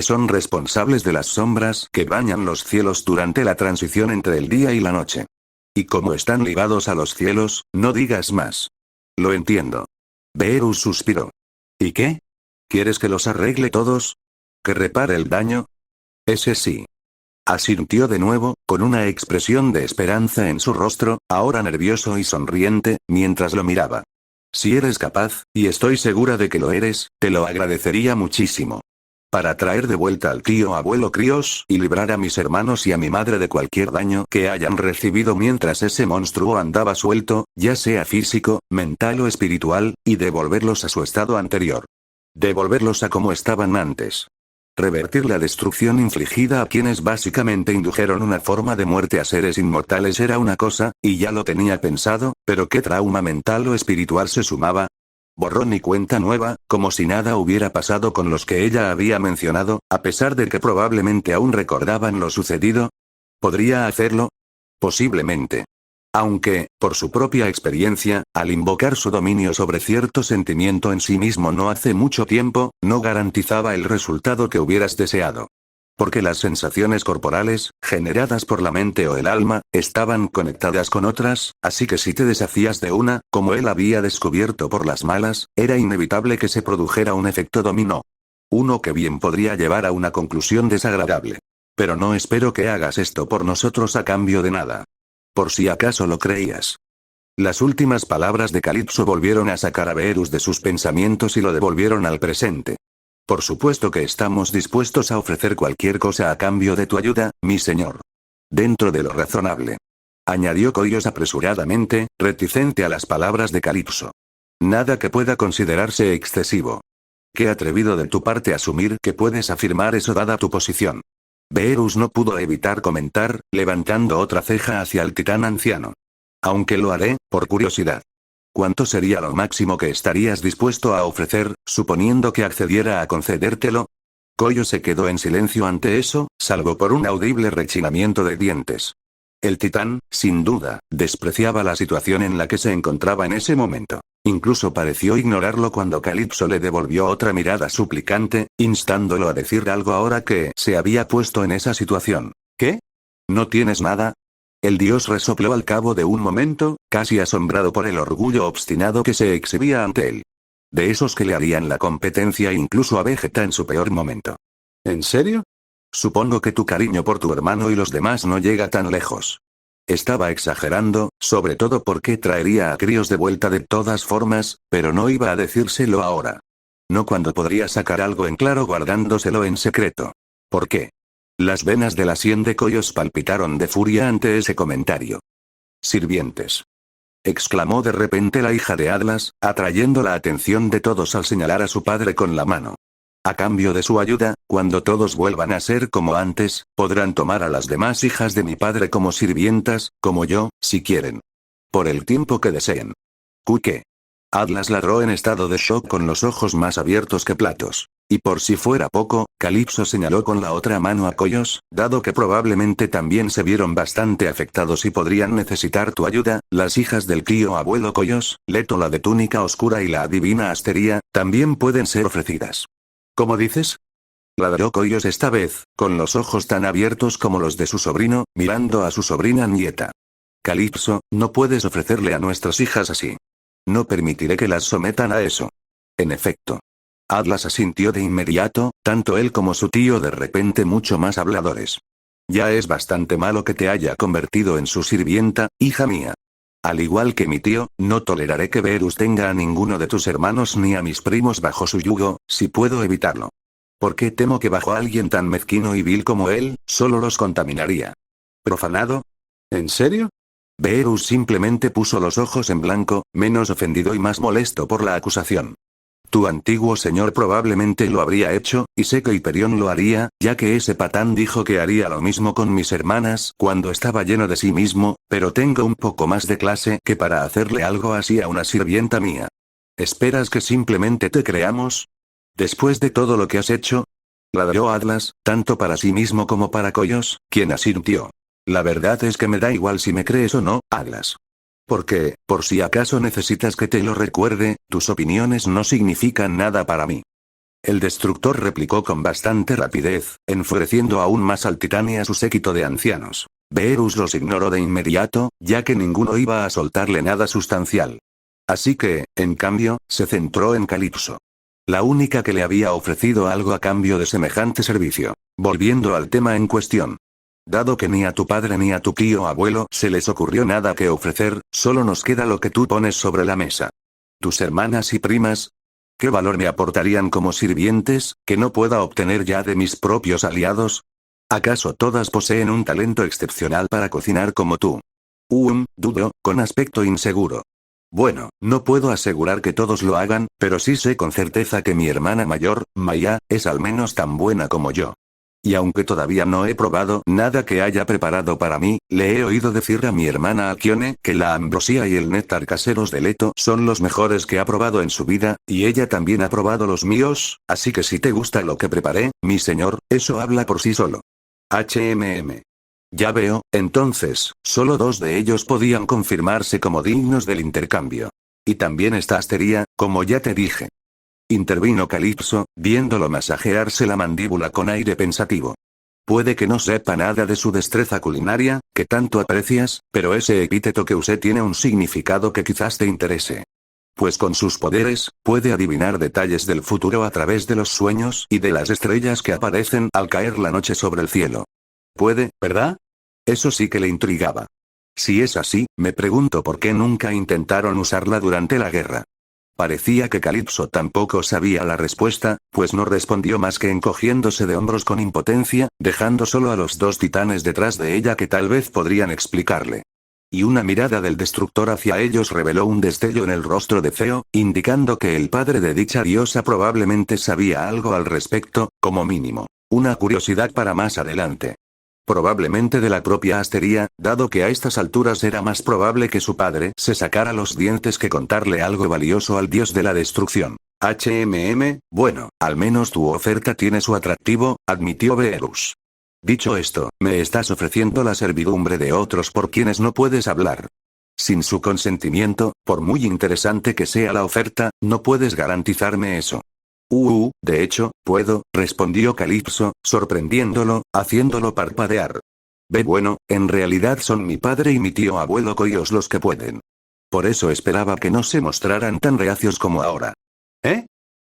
Son responsables de las sombras que bañan los cielos durante la transición entre el día y la noche. Y como están ligados a los cielos, no digas más. Lo entiendo. Verus suspiró. ¿Y qué? ¿Quieres que los arregle todos? ¿Que repare el daño? Ese sí. Asintió de nuevo, con una expresión de esperanza en su rostro, ahora nervioso y sonriente, mientras lo miraba. Si eres capaz, y estoy segura de que lo eres, te lo agradecería muchísimo. Para traer de vuelta al tío abuelo Crios y librar a mis hermanos y a mi madre de cualquier daño que hayan recibido mientras ese monstruo andaba suelto, ya sea físico, mental o espiritual, y devolverlos a su estado anterior. Devolverlos a como estaban antes. Revertir la destrucción infligida a quienes básicamente indujeron una forma de muerte a seres inmortales era una cosa, y ya lo tenía pensado, pero ¿qué trauma mental o espiritual se sumaba? Borrón y cuenta nueva, como si nada hubiera pasado con los que ella había mencionado, a pesar de que probablemente aún recordaban lo sucedido. ¿Podría hacerlo? Posiblemente. Aunque, por su propia experiencia, al invocar su dominio sobre cierto sentimiento en sí mismo no hace mucho tiempo, no garantizaba el resultado que hubieras deseado. Porque las sensaciones corporales, generadas por la mente o el alma, estaban conectadas con otras, así que si te deshacías de una, como él había descubierto por las malas, era inevitable que se produjera un efecto dominó. Uno que bien podría llevar a una conclusión desagradable. Pero no espero que hagas esto por nosotros a cambio de nada. Por si acaso lo creías. Las últimas palabras de Calipso volvieron a sacar a Verus de sus pensamientos y lo devolvieron al presente. Por supuesto que estamos dispuestos a ofrecer cualquier cosa a cambio de tu ayuda, mi señor. Dentro de lo razonable. Añadió Coios apresuradamente, reticente a las palabras de Calipso. Nada que pueda considerarse excesivo. Qué atrevido de tu parte asumir que puedes afirmar eso dada tu posición. Verus no pudo evitar comentar, levantando otra ceja hacia el titán anciano. Aunque lo haré, por curiosidad. ¿Cuánto sería lo máximo que estarías dispuesto a ofrecer, suponiendo que accediera a concedértelo? Coyo se quedó en silencio ante eso, salvo por un audible rechinamiento de dientes. El titán, sin duda, despreciaba la situación en la que se encontraba en ese momento. Incluso pareció ignorarlo cuando Calipso le devolvió otra mirada suplicante, instándolo a decir algo ahora que se había puesto en esa situación. ¿Qué? ¿No tienes nada? El dios resopló al cabo de un momento, casi asombrado por el orgullo obstinado que se exhibía ante él. De esos que le harían la competencia incluso a Vegeta en su peor momento. ¿En serio? Supongo que tu cariño por tu hermano y los demás no llega tan lejos. Estaba exagerando, sobre todo porque traería a Crios de vuelta de todas formas, pero no iba a decírselo ahora. No cuando podría sacar algo en claro guardándoselo en secreto. ¿Por qué? Las venas de la sien de Coyos palpitaron de furia ante ese comentario. Sirvientes. exclamó de repente la hija de Atlas, atrayendo la atención de todos al señalar a su padre con la mano. A cambio de su ayuda, cuando todos vuelvan a ser como antes, podrán tomar a las demás hijas de mi padre como sirvientas, como yo, si quieren. Por el tiempo que deseen. ¿Qué? Atlas ladró en estado de shock con los ojos más abiertos que platos. Y por si fuera poco, Calipso señaló con la otra mano a Koyos, dado que probablemente también se vieron bastante afectados y podrían necesitar tu ayuda, las hijas del tío abuelo Koyos, Leto la de túnica oscura y la adivina Asteria, también pueden ser ofrecidas. ¿Cómo dices? Ladró Koyos esta vez, con los ojos tan abiertos como los de su sobrino, mirando a su sobrina nieta. Calipso, no puedes ofrecerle a nuestras hijas así. No permitiré que las sometan a eso. En efecto. Atlas asintió de inmediato, tanto él como su tío de repente mucho más habladores. Ya es bastante malo que te haya convertido en su sirvienta, hija mía. Al igual que mi tío, no toleraré que Verus tenga a ninguno de tus hermanos ni a mis primos bajo su yugo, si puedo evitarlo. Porque temo que bajo alguien tan mezquino y vil como él, solo los contaminaría. ¿Profanado? ¿En serio? Verus simplemente puso los ojos en blanco, menos ofendido y más molesto por la acusación. Tu antiguo señor probablemente lo habría hecho, y sé que Hyperion lo haría, ya que ese patán dijo que haría lo mismo con mis hermanas cuando estaba lleno de sí mismo, pero tengo un poco más de clase que para hacerle algo así a una sirvienta mía. ¿Esperas que simplemente te creamos? Después de todo lo que has hecho, ladró Atlas, tanto para sí mismo como para Koyos, quien asintió. La verdad es que me da igual si me crees o no, Atlas. Porque, por si acaso necesitas que te lo recuerde, tus opiniones no significan nada para mí. El destructor replicó con bastante rapidez, enfureciendo aún más al titán y a su séquito de ancianos. Verus los ignoró de inmediato, ya que ninguno iba a soltarle nada sustancial. Así que, en cambio, se centró en Calipso. La única que le había ofrecido algo a cambio de semejante servicio. Volviendo al tema en cuestión. Dado que ni a tu padre ni a tu tío abuelo se les ocurrió nada que ofrecer, solo nos queda lo que tú pones sobre la mesa. ¿Tus hermanas y primas? ¿Qué valor me aportarían como sirvientes, que no pueda obtener ya de mis propios aliados? ¿Acaso todas poseen un talento excepcional para cocinar como tú? Dudo, con aspecto inseguro. Bueno, no puedo asegurar que todos lo hagan, pero sí sé con certeza que mi hermana mayor, Maya, es al menos tan buena como yo. Y aunque todavía no he probado nada que haya preparado para mí, le he oído decir a mi hermana Akione que la ambrosía y el néctar caseros de Leto son los mejores que ha probado en su vida, y ella también ha probado los míos, así que si te gusta lo que preparé, mi señor, eso habla por sí solo. Ya veo, entonces, solo 2 de ellos podían confirmarse como dignos del intercambio. Y también está Asteria, como ya te dije. Intervino Calipso, viéndolo masajearse la mandíbula con aire pensativo. Puede que no sepa nada de su destreza culinaria, que tanto aprecias, pero ese epíteto que usé tiene un significado que quizás te interese. Pues con sus poderes, puede adivinar detalles del futuro a través de los sueños y de las estrellas que aparecen al caer la noche sobre el cielo. Puede, ¿verdad? Eso sí que le intrigaba. Si es así, me pregunto por qué nunca intentaron usarla durante la guerra. Parecía que Calipso tampoco sabía la respuesta, pues no respondió más que encogiéndose de hombros con impotencia, dejando solo a los 2 titanes detrás de ella que tal vez podrían explicarle. Y una mirada del destructor hacia ellos reveló un destello en el rostro de Feo, indicando que el padre de dicha diosa probablemente sabía algo al respecto, como mínimo. Una curiosidad para más adelante. Probablemente de la propia Asteria, dado que a estas alturas era más probable que su padre se sacara los dientes que contarle algo valioso al dios de la destrucción. Bueno, al menos tu oferta tiene su atractivo, admitió Verus. Dicho esto, me estás ofreciendo la servidumbre de otros por quienes no puedes hablar. Sin su consentimiento, por muy interesante que sea la oferta, no puedes garantizarme eso. De hecho, puedo, respondió Calipso, sorprendiéndolo, haciéndolo parpadear. Bueno, en realidad son mi padre y mi tío abuelo Koyos los que pueden. Por eso esperaba que no se mostraran tan reacios como ahora. ¿Eh?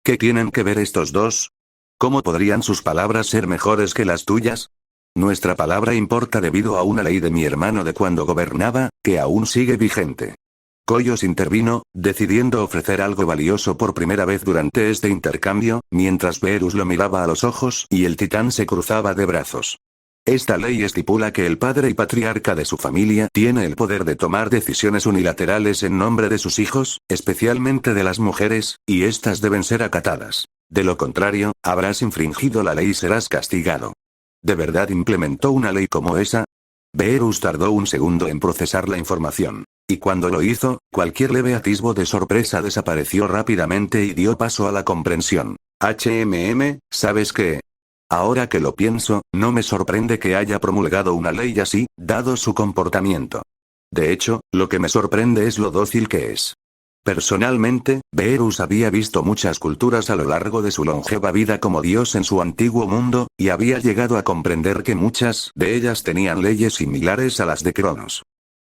¿Qué tienen que ver estos dos? ¿Cómo podrían sus palabras ser mejores que las tuyas? Nuestra palabra importa debido a una ley de mi hermano de cuando gobernaba, que aún sigue vigente. Koyos intervino, decidiendo ofrecer algo valioso por primera vez durante este intercambio, mientras Verus lo miraba a los ojos y el titán se cruzaba de brazos. Esta ley estipula que el padre y patriarca de su familia tiene el poder de tomar decisiones unilaterales en nombre de sus hijos, especialmente de las mujeres, y estas deben ser acatadas. De lo contrario, habrás infringido la ley y serás castigado. ¿De verdad implementó una ley como esa? Beerus tardó un segundo en procesar la información. Y cuando lo hizo, cualquier leve atisbo de sorpresa desapareció rápidamente y dio paso a la comprensión. ¿Sabes qué? Ahora que lo pienso, no me sorprende que haya promulgado una ley así, dado su comportamiento. De hecho, lo que me sorprende es lo dócil que es. Personalmente, Beerus había visto muchas culturas a lo largo de su longeva vida como dios en su antiguo mundo, y había llegado a comprender que muchas de ellas tenían leyes similares a las de Cronos.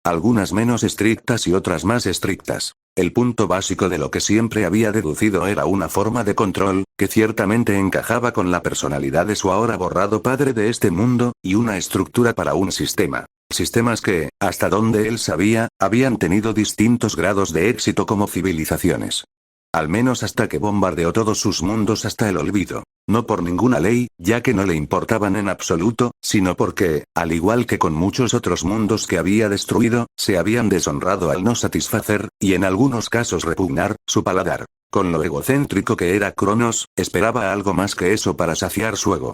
Algunas menos estrictas y otras más estrictas. El punto básico de lo que siempre había deducido era una forma de control, que ciertamente encajaba con la personalidad de su ahora borrado padre de este mundo, y una estructura para un sistema. Sistemas que, hasta donde él sabía, habían tenido distintos grados de éxito como civilizaciones. Al menos hasta que bombardeó todos sus mundos hasta el olvido. No por ninguna ley, ya que no le importaban en absoluto, sino porque, al igual que con muchos otros mundos que había destruido, se habían deshonrado al no satisfacer, y en algunos casos repugnar, su paladar. Con lo egocéntrico que era Cronos, esperaba algo más que eso para saciar su ego.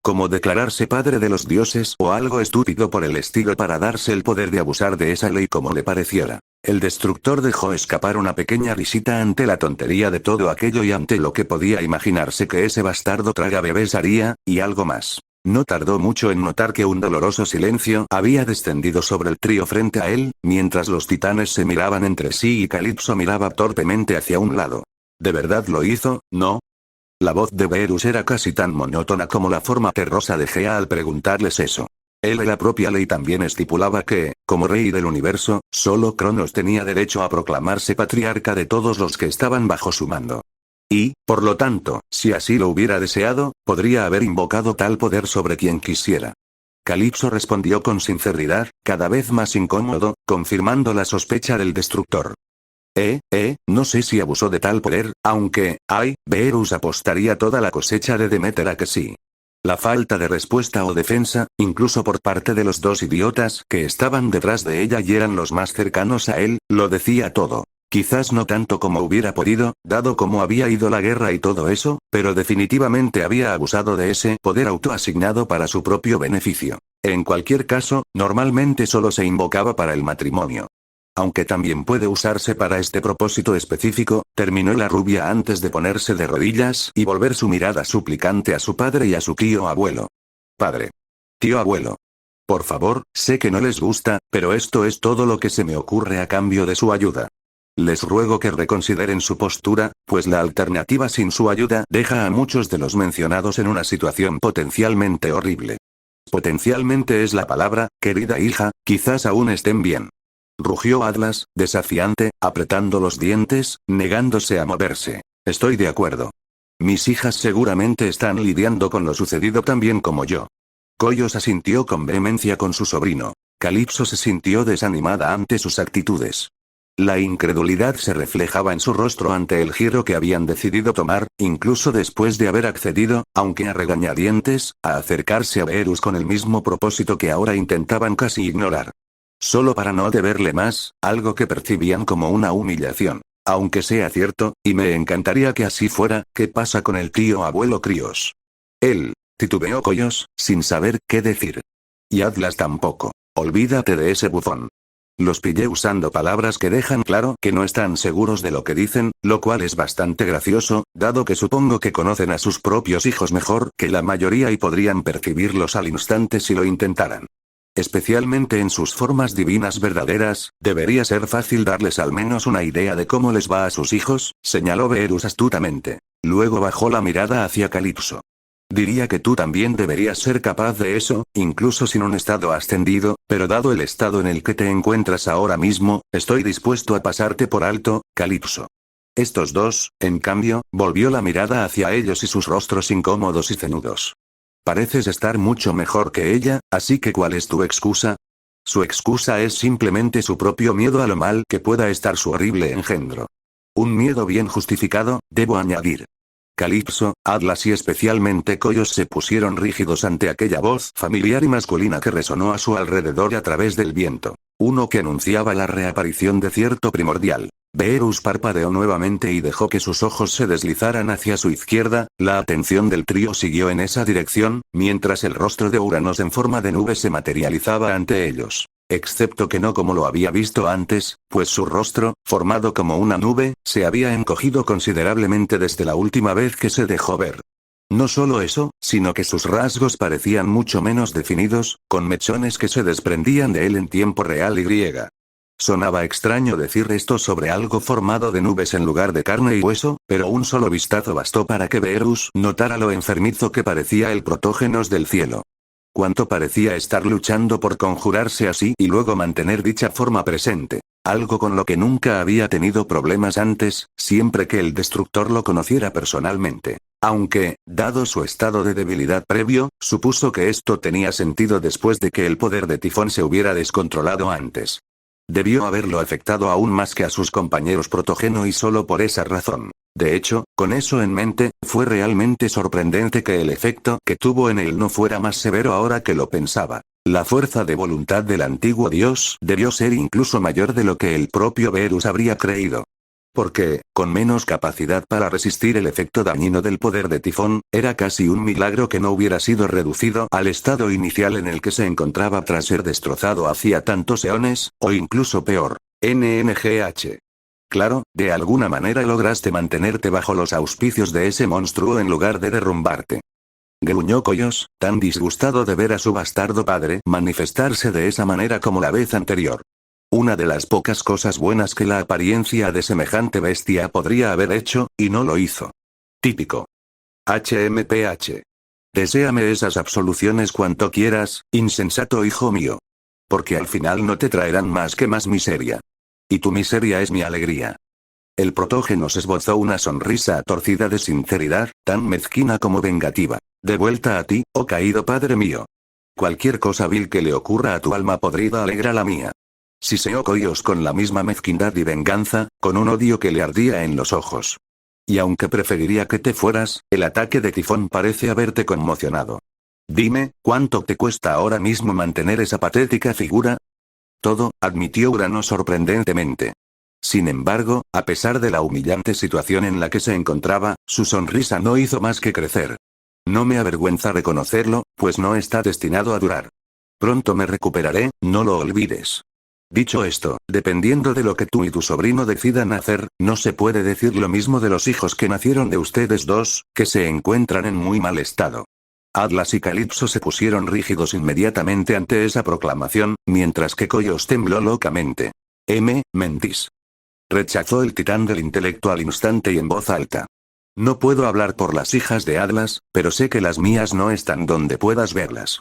Como declararse padre de los dioses o algo estúpido por el estilo para darse el poder de abusar de esa ley como le pareciera. El destructor dejó escapar una pequeña risita ante la tontería de todo aquello y ante lo que podía imaginarse que ese bastardo traga bebés haría, y algo más. No tardó mucho en notar que un doloroso silencio había descendido sobre el trío frente a él, mientras los titanes se miraban entre sí y Calipso miraba torpemente hacia un lado. ¿De verdad lo hizo, no? La voz de Beerus era casi tan monótona como la forma terrosa de Gea al preguntarles eso. Él y la propia ley también estipulaba que, como rey del universo, solo Cronos tenía derecho a proclamarse patriarca de todos los que estaban bajo su mando. Y, por lo tanto, si así lo hubiera deseado, podría haber invocado tal poder sobre quien quisiera. Calipso respondió con sinceridad, cada vez más incómodo, confirmando la sospecha del destructor. No sé si abusó de tal poder, aunque, Beerus apostaría toda la cosecha de Demeter a que sí. La falta de respuesta o defensa, incluso por parte de los dos idiotas que estaban detrás de ella y eran los más cercanos a él, lo decía todo. Quizás no tanto como hubiera podido, dado cómo había ido la guerra y todo eso, pero definitivamente había abusado de ese poder autoasignado para su propio beneficio. En cualquier caso, normalmente solo se invocaba para el matrimonio. Aunque también puede usarse para este propósito específico, terminó la rubia antes de ponerse de rodillas y volver su mirada suplicante a su padre y a su tío abuelo. Padre. Tío abuelo. Por favor, sé que no les gusta, pero esto es todo lo que se me ocurre a cambio de su ayuda. Les ruego que reconsideren su postura, pues la alternativa sin su ayuda deja a muchos de los mencionados en una situación potencialmente horrible. Potencialmente es la palabra, querida hija, quizás aún estén bien. Rugió Atlas, desafiante, apretando los dientes, negándose a moverse. Estoy de acuerdo. Mis hijas seguramente están lidiando con lo sucedido tan bien como yo. Koios asintió con vehemencia con su sobrino. Calipso se sintió desanimada ante sus actitudes. La incredulidad se reflejaba en su rostro ante el giro que habían decidido tomar, incluso después de haber accedido, aunque a regañadientes, a acercarse a Beerus con el mismo propósito que ahora intentaban casi ignorar. Solo para no deberle más, algo que percibían como una humillación. Aunque sea cierto, y me encantaría que así fuera, ¿qué pasa con el tío abuelo Críos? Él, titubeó Koios, sin saber qué decir. Y Atlas tampoco. Olvídate de ese bufón. Los pillé usando palabras que dejan claro que no están seguros de lo que dicen, lo cual es bastante gracioso, dado que supongo que conocen a sus propios hijos mejor que la mayoría y podrían percibirlos al instante si lo intentaran. Especialmente en sus formas divinas verdaderas, debería ser fácil darles al menos una idea de cómo les va a sus hijos, señaló Beerus astutamente. Luego bajó la mirada hacia Calipso. Diría que tú también deberías ser capaz de eso, incluso sin un estado ascendido, pero dado el estado en el que te encuentras ahora mismo, estoy dispuesto a pasarte por alto, Calipso. Estos dos, en cambio, volvió la mirada hacia ellos y sus rostros incómodos y cenudos. Pareces estar mucho mejor que ella, así que ¿cuál es tu excusa? Su excusa es simplemente su propio miedo a lo mal que pueda estar su horrible engendro. Un miedo bien justificado, debo añadir. Calipso, Atlas y especialmente Koios se pusieron rígidos ante aquella voz familiar y masculina que resonó a su alrededor a través del viento. Uno que anunciaba la reaparición de cierto primordial. Beerus parpadeó nuevamente y dejó que sus ojos se deslizaran hacia su izquierda. La atención del trío siguió en esa dirección, mientras el rostro de Uranos en forma de nube se materializaba ante ellos. Excepto que no como lo había visto antes, pues su rostro, formado como una nube, se había encogido considerablemente desde la última vez que se dejó ver. No solo eso, sino que sus rasgos parecían mucho menos definidos, con mechones que se desprendían de él en tiempo real y griega. Sonaba extraño decir esto sobre algo formado de nubes en lugar de carne y hueso, pero un solo vistazo bastó para que Beerus notara lo enfermizo que parecía el protógenos del cielo. Cuánto parecía estar luchando por conjurarse así y luego mantener dicha forma presente. Algo con lo que nunca había tenido problemas antes, siempre que el destructor lo conociera personalmente. Aunque, dado su estado de debilidad previo, supuso que esto tenía sentido después de que el poder de Tifón se hubiera descontrolado antes. Debió haberlo afectado aún más que a sus compañeros Protogeno y solo por esa razón. De hecho, con eso en mente, fue realmente sorprendente que el efecto que tuvo en él no fuera más severo ahora que lo pensaba. La fuerza de voluntad del antiguo dios debió ser incluso mayor de lo que el propio Beerus habría creído. Porque, con menos capacidad para resistir el efecto dañino del poder de Tifón, era casi un milagro que no hubiera sido reducido al estado inicial en el que se encontraba tras ser destrozado hacía tantos eones, o incluso peor. NNGH. Claro, de alguna manera lograste mantenerte bajo los auspicios de ese monstruo en lugar de derrumbarte. Gruñó Koios, tan disgustado de ver a su bastardo padre manifestarse de esa manera como la vez anterior. Una de las pocas cosas buenas que la apariencia de semejante bestia podría haber hecho, y no lo hizo. Típico. HMPH. Deséame esas absoluciones cuanto quieras, insensato hijo mío. Porque al final no te traerán más que más miseria. Y tu miseria es mi alegría. El protógenos esbozó una sonrisa torcida de sinceridad, tan mezquina como vengativa. De vuelta a ti, oh caído padre mío. Cualquier cosa vil que le ocurra a tu alma podrida alegra la mía. Siseó Koios con la misma mezquindad y venganza, con un odio que le ardía en los ojos. Y aunque preferiría que te fueras, el ataque de Tifón parece haberte conmocionado. Dime, ¿cuánto te cuesta ahora mismo mantener esa patética figura? Todo, admitió Urano sorprendentemente. Sin embargo, a pesar de la humillante situación en la que se encontraba, su sonrisa no hizo más que crecer. No me avergüenza reconocerlo, pues no está destinado a durar. Pronto me recuperaré, no lo olvides. Dicho esto, dependiendo de lo que tú y tu sobrino decidan hacer, no se puede decir lo mismo de los hijos que nacieron de ustedes dos, que se encuentran en muy mal estado. Atlas y Calipso se pusieron rígidos inmediatamente ante esa proclamación, mientras que Koios tembló locamente. Mentís. Rechazó el titán del intelecto al instante y en voz alta. No puedo hablar por las hijas de Atlas, pero sé que las mías no están donde puedas verlas.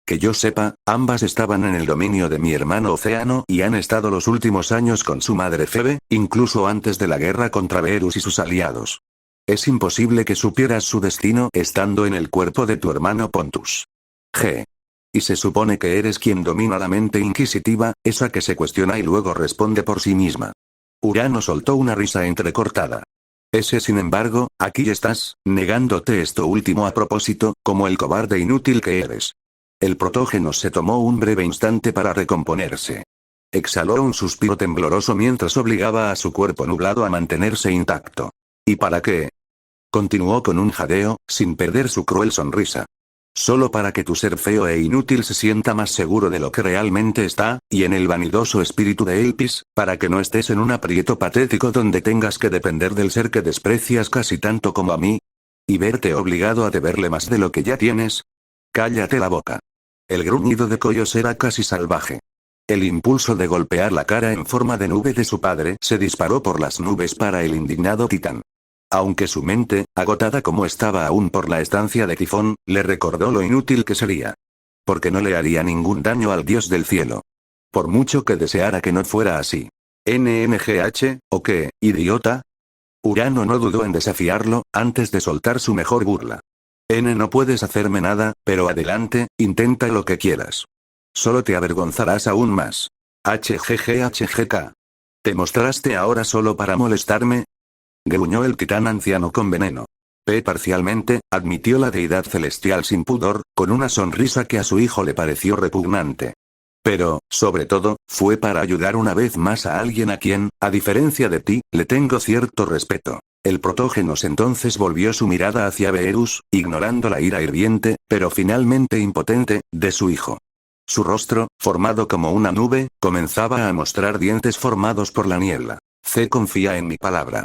Que yo sepa, ambas estaban en el dominio de mi hermano Océano y han estado los últimos años con su madre Febe, incluso antes de la guerra contra Beerus y sus aliados. Es imposible que supieras su destino estando en el cuerpo de tu hermano Pontus. G. Y se supone que eres quien domina la mente inquisitiva, esa que se cuestiona y luego responde por sí misma. Urano soltó una risa entrecortada. Sin embargo, aquí estás, negándote esto último a propósito, como el cobarde inútil que eres. El protógenos se tomó un breve instante para recomponerse. Exhaló un suspiro tembloroso mientras obligaba a su cuerpo nublado a mantenerse intacto. ¿Y para qué? Continuó con un jadeo, sin perder su cruel sonrisa. Solo para que tu ser feo e inútil se sienta más seguro de lo que realmente está, y en el vanidoso espíritu de Elpis, para que no estés en un aprieto patético donde tengas que depender del ser que desprecias casi tanto como a mí. Y verte obligado a deberle más de lo que ya tienes. Cállate la boca. El gruñido de Koios era casi salvaje. El impulso de golpear la cara en forma de nube de su padre se disparó por las nubes para el indignado titán. Aunque su mente, agotada como estaba aún por la estancia de Tifón, le recordó lo inútil que sería. Porque no le haría ningún daño al dios del cielo. Por mucho que deseara que no fuera así. NNGH, ¿o qué, idiota? Urano no dudó en desafiarlo, antes de soltar su mejor burla. No puedes hacerme nada, pero adelante, intenta lo que quieras. Solo te avergonzarás aún más. HGGHGK. ¿Te mostraste ahora solo para molestarme? Gruñó el titán anciano con veneno. Parcialmente, admitió la deidad celestial sin pudor, con una sonrisa que a su hijo le pareció repugnante. Pero, sobre todo, fue para ayudar una vez más a alguien a quien, a diferencia de ti, le tengo cierto respeto. El Protógenos entonces volvió su mirada hacia Beerus, ignorando la ira hirviente, pero finalmente impotente, de su hijo. Su rostro, formado como una nube, comenzaba a mostrar dientes formados por la niebla. Confía en mi palabra.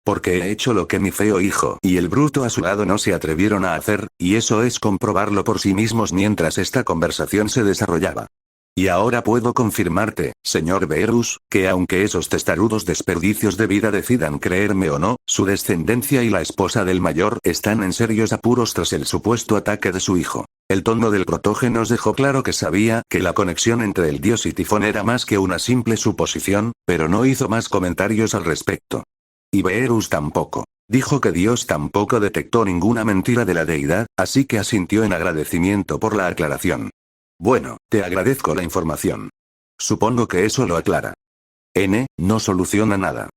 Porque he hecho lo que mi feo hijo y el bruto a su lado no se atrevieron a hacer, y eso es comprobarlo por sí mismos mientras esta conversación se desarrollaba. Y ahora puedo confirmarte, señor Beerus, que aunque esos testarudos desperdicios de vida decidan creerme o no, su descendencia y la esposa del mayor están en serios apuros tras el supuesto ataque de su hijo. El tono del Protógenos dejó claro que sabía que la conexión entre el dios y Tifón era más que una simple suposición, pero no hizo más comentarios al respecto. Y Beerus tampoco. Dijo que Dios tampoco detectó ninguna mentira de la deidad, así que asintió en agradecimiento por la aclaración. Bueno, te agradezco la información. Supongo que eso lo aclara. No soluciona nada.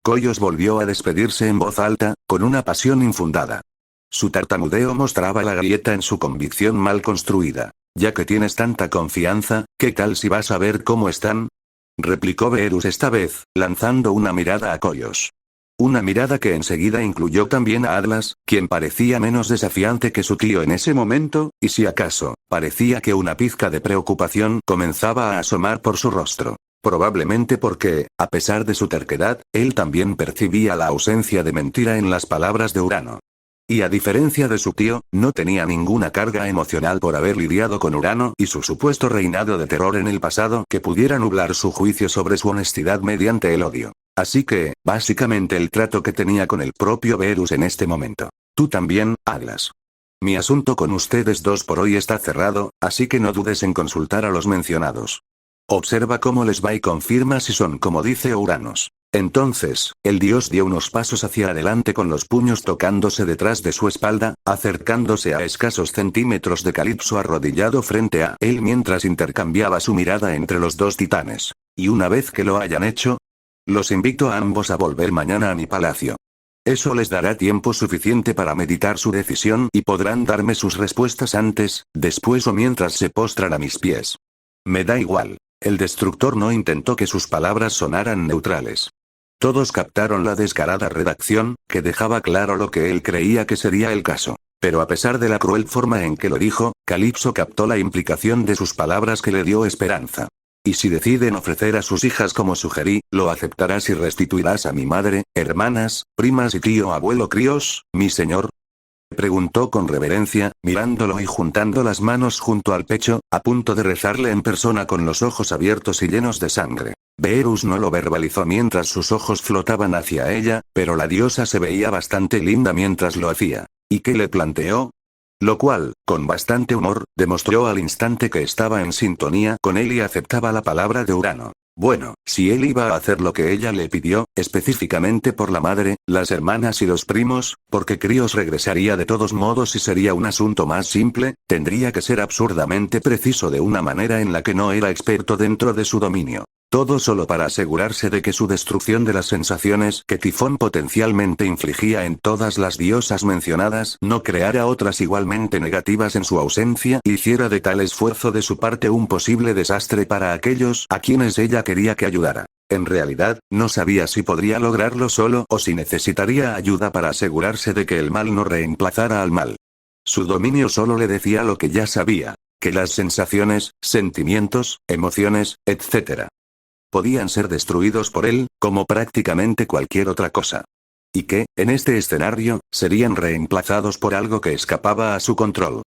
Koios volvió a despedirse en voz alta, con una pasión infundada. Su tartamudeo mostraba la grieta en su convicción mal construida. Ya que tienes tanta confianza, ¿qué tal si vas a ver cómo están? Replicó Beerus esta vez, lanzando una mirada a Koios. Una mirada que enseguida incluyó también a Atlas, quien parecía menos desafiante que su tío en ese momento, y si acaso, parecía que una pizca de preocupación comenzaba a asomar por su rostro. Probablemente porque, a pesar de su terquedad, él también percibía la ausencia de mentira en las palabras de Urano. Y a diferencia de su tío, no tenía ninguna carga emocional por haber lidiado con Urano y su supuesto reinado de terror en el pasado que pudiera nublar su juicio sobre su honestidad mediante el odio. Así que, básicamente el trato que tenía con el propio Beerus en este momento. Tú también, Atlas. Mi asunto con ustedes dos por hoy está cerrado, así que no dudes en consultar a los mencionados. Observa cómo les va y confirma si son como dice Uranos. Entonces, el dios dio unos pasos hacia adelante con los puños tocándose detrás de su espalda, acercándose a escasos centímetros de Calipso arrodillado frente a él mientras intercambiaba su mirada entre los dos titanes. Y una vez que lo hayan hecho, los invito a ambos a volver mañana a mi palacio. Eso les dará tiempo suficiente para meditar su decisión y podrán darme sus respuestas antes, después o mientras se postran a mis pies. Me da igual. El destructor no intentó que sus palabras sonaran neutrales. Todos captaron la descarada redacción, que dejaba claro lo que él creía que sería el caso. Pero a pesar de la cruel forma en que lo dijo, Calipso captó la implicación de sus palabras que le dio esperanza. Y si deciden ofrecer a sus hijas como sugerí, ¿lo aceptarás y restituirás a mi madre, hermanas, primas y tío abuelo críos, mi señor? Preguntó con reverencia, mirándolo y juntando las manos junto al pecho, a punto de rezarle en persona con los ojos abiertos y llenos de sangre. Beerus no lo verbalizó mientras sus ojos flotaban hacia ella, pero la diosa se veía bastante linda mientras lo hacía. ¿Y qué le planteó? Lo cual, con bastante humor, demostró al instante que estaba en sintonía con él y aceptaba la palabra de Urano. Bueno, si él iba a hacer lo que ella le pidió, específicamente por la madre, las hermanas y los primos, porque Críos regresaría de todos modos y sería un asunto más simple, tendría que ser absurdamente preciso de una manera en la que no era experto dentro de su dominio. Todo solo para asegurarse de que su destrucción de las sensaciones que Tifón potencialmente infligía en todas las diosas mencionadas no creara otras igualmente negativas en su ausencia y hiciera de tal esfuerzo de su parte un posible desastre para aquellos a quienes ella quería que ayudara. En realidad, no sabía si podría lograrlo solo o si necesitaría ayuda para asegurarse de que el mal no reemplazara al mal. Su dominio solo le decía lo que ya sabía, que las sensaciones, sentimientos, emociones, etc. podían ser destruidos por él, como prácticamente cualquier otra cosa. Y que, en este escenario, serían reemplazados por algo que escapaba a su control.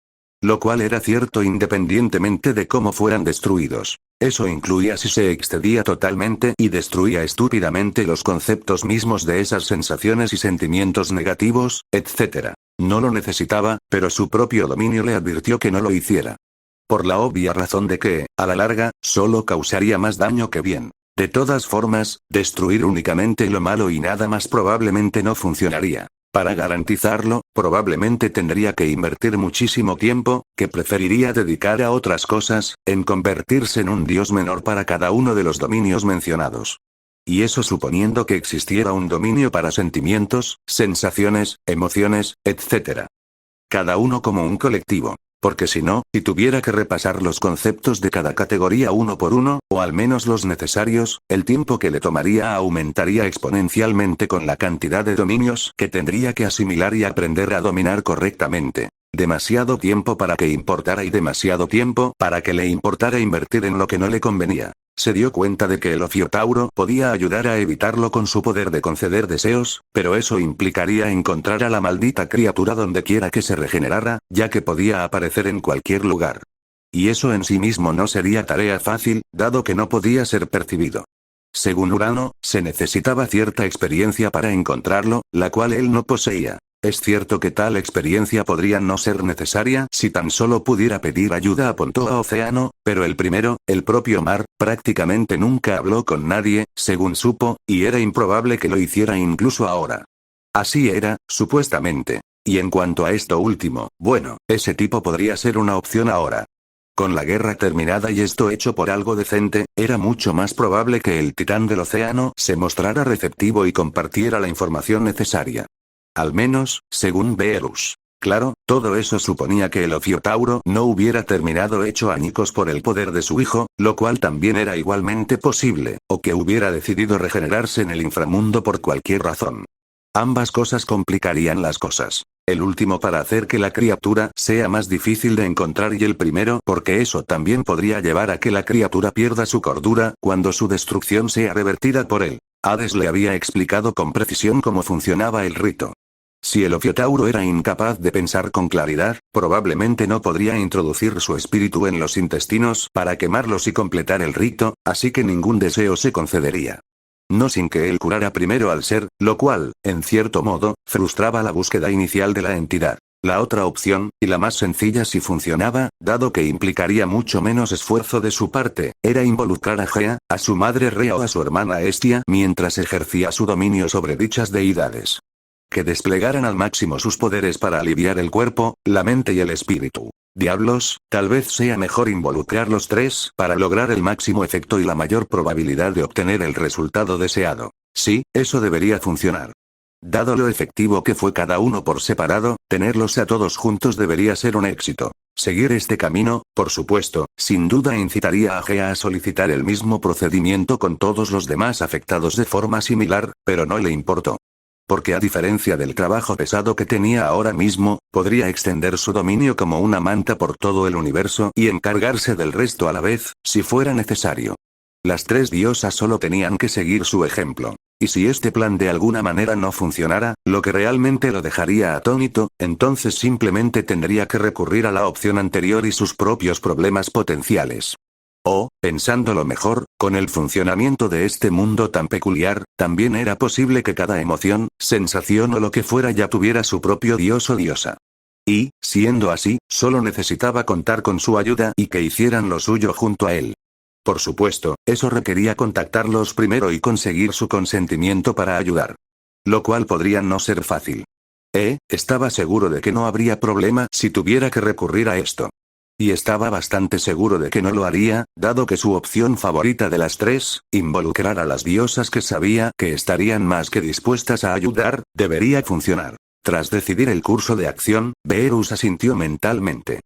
Lo cual era cierto independientemente de cómo fueran destruidos. Eso incluía si se excedía totalmente y destruía estúpidamente los conceptos mismos de esas sensaciones y sentimientos negativos, etc. No lo necesitaba, pero su propio dominio le advirtió que no lo hiciera. Por la obvia razón de que, a la larga, solo causaría más daño que bien. De todas formas, destruir únicamente lo malo y nada más probablemente no funcionaría. Para garantizarlo, probablemente tendría que invertir muchísimo tiempo, que preferiría dedicar a otras cosas, en convertirse en un dios menor para cada uno de los dominios mencionados. Y eso suponiendo que existiera un dominio para sentimientos, sensaciones, emociones, etc. Cada uno como un colectivo. Porque si no, si tuviera que repasar los conceptos de cada categoría uno por uno, o al menos los necesarios, el tiempo que le tomaría aumentaría exponencialmente con la cantidad de dominios que tendría que asimilar y aprender a dominar correctamente. Demasiado tiempo para que importara y demasiado tiempo para que le importara invertir en lo que no le convenía. Se dio cuenta de que el Ophiotauro podía ayudar a evitarlo con su poder de conceder deseos, pero eso implicaría encontrar a la maldita criatura donde quiera que se regenerara, ya que podía aparecer en cualquier lugar. Y eso en sí mismo no sería tarea fácil, dado que no podía ser percibido. Según Urano, se necesitaba cierta experiencia para encontrarlo, la cual él no poseía. Es cierto que tal experiencia podría no ser necesaria si tan solo pudiera pedir ayuda a Pontoa Océano, pero el primero, el propio mar, prácticamente nunca habló con nadie, según supo, y era improbable que lo hiciera incluso ahora. Así era, supuestamente. Y en cuanto a esto último, bueno, ese tipo podría ser una opción ahora. Con la guerra terminada y esto hecho por algo decente, era mucho más probable que el titán del océano se mostrara receptivo y compartiera la información necesaria. Al menos, según Beerus. Claro, todo eso suponía que el Ophiotauro no hubiera terminado hecho añicos por el poder de su hijo, lo cual también era igualmente posible, o que hubiera decidido regenerarse en el inframundo por cualquier razón. Ambas cosas complicarían las cosas. El último para hacer que la criatura sea más difícil de encontrar y el primero porque eso también podría llevar a que la criatura pierda su cordura cuando su destrucción sea revertida por él. Hades le había explicado con precisión cómo funcionaba el rito. Si el Ophiotauro era incapaz de pensar con claridad, probablemente no podría introducir su espíritu en los intestinos para quemarlos y completar el rito, así que ningún deseo se concedería. No sin que él curara primero al ser, lo cual, en cierto modo, frustraba la búsqueda inicial de la entidad. La otra opción, y la más sencilla si funcionaba, dado que implicaría mucho menos esfuerzo de su parte, era involucrar a Gea, a su madre Rea o a su hermana Hestia mientras ejercía su dominio sobre dichas deidades. Que desplegaran al máximo sus poderes para aliviar el cuerpo, la mente y el espíritu. Diablos, tal vez sea mejor involucrar los tres para lograr el máximo efecto y la mayor probabilidad de obtener el resultado deseado. Sí, eso debería funcionar. Dado lo efectivo que fue cada uno por separado, tenerlos a todos juntos debería ser un éxito. Seguir este camino, por supuesto, sin duda incitaría a Gea a solicitar el mismo procedimiento con todos los demás afectados de forma similar, pero no le importó. Porque a diferencia del trabajo pesado que tenía ahora mismo, podría extender su dominio como una manta por todo el universo y encargarse del resto a la vez, si fuera necesario. Las tres diosas solo tenían que seguir su ejemplo. Y si este plan de alguna manera no funcionara, lo que realmente lo dejaría atónito, entonces simplemente tendría que recurrir a la opción anterior y sus propios problemas potenciales. O, pensándolo mejor, con el funcionamiento de este mundo tan peculiar, también era posible que cada emoción, sensación o lo que fuera ya tuviera su propio dios o diosa. Y, siendo así, solo necesitaba contar con su ayuda y que hicieran lo suyo junto a él. Por supuesto, eso requería contactarlos primero y conseguir su consentimiento para ayudar. Lo cual podría no ser fácil. Estaba seguro de que no habría problema si tuviera que recurrir a esto. Y estaba bastante seguro de que no lo haría, dado que su opción favorita de las tres, involucrar a las diosas que sabía que estarían más que dispuestas a ayudar, debería funcionar. Tras decidir el curso de acción, Beerus asintió mentalmente.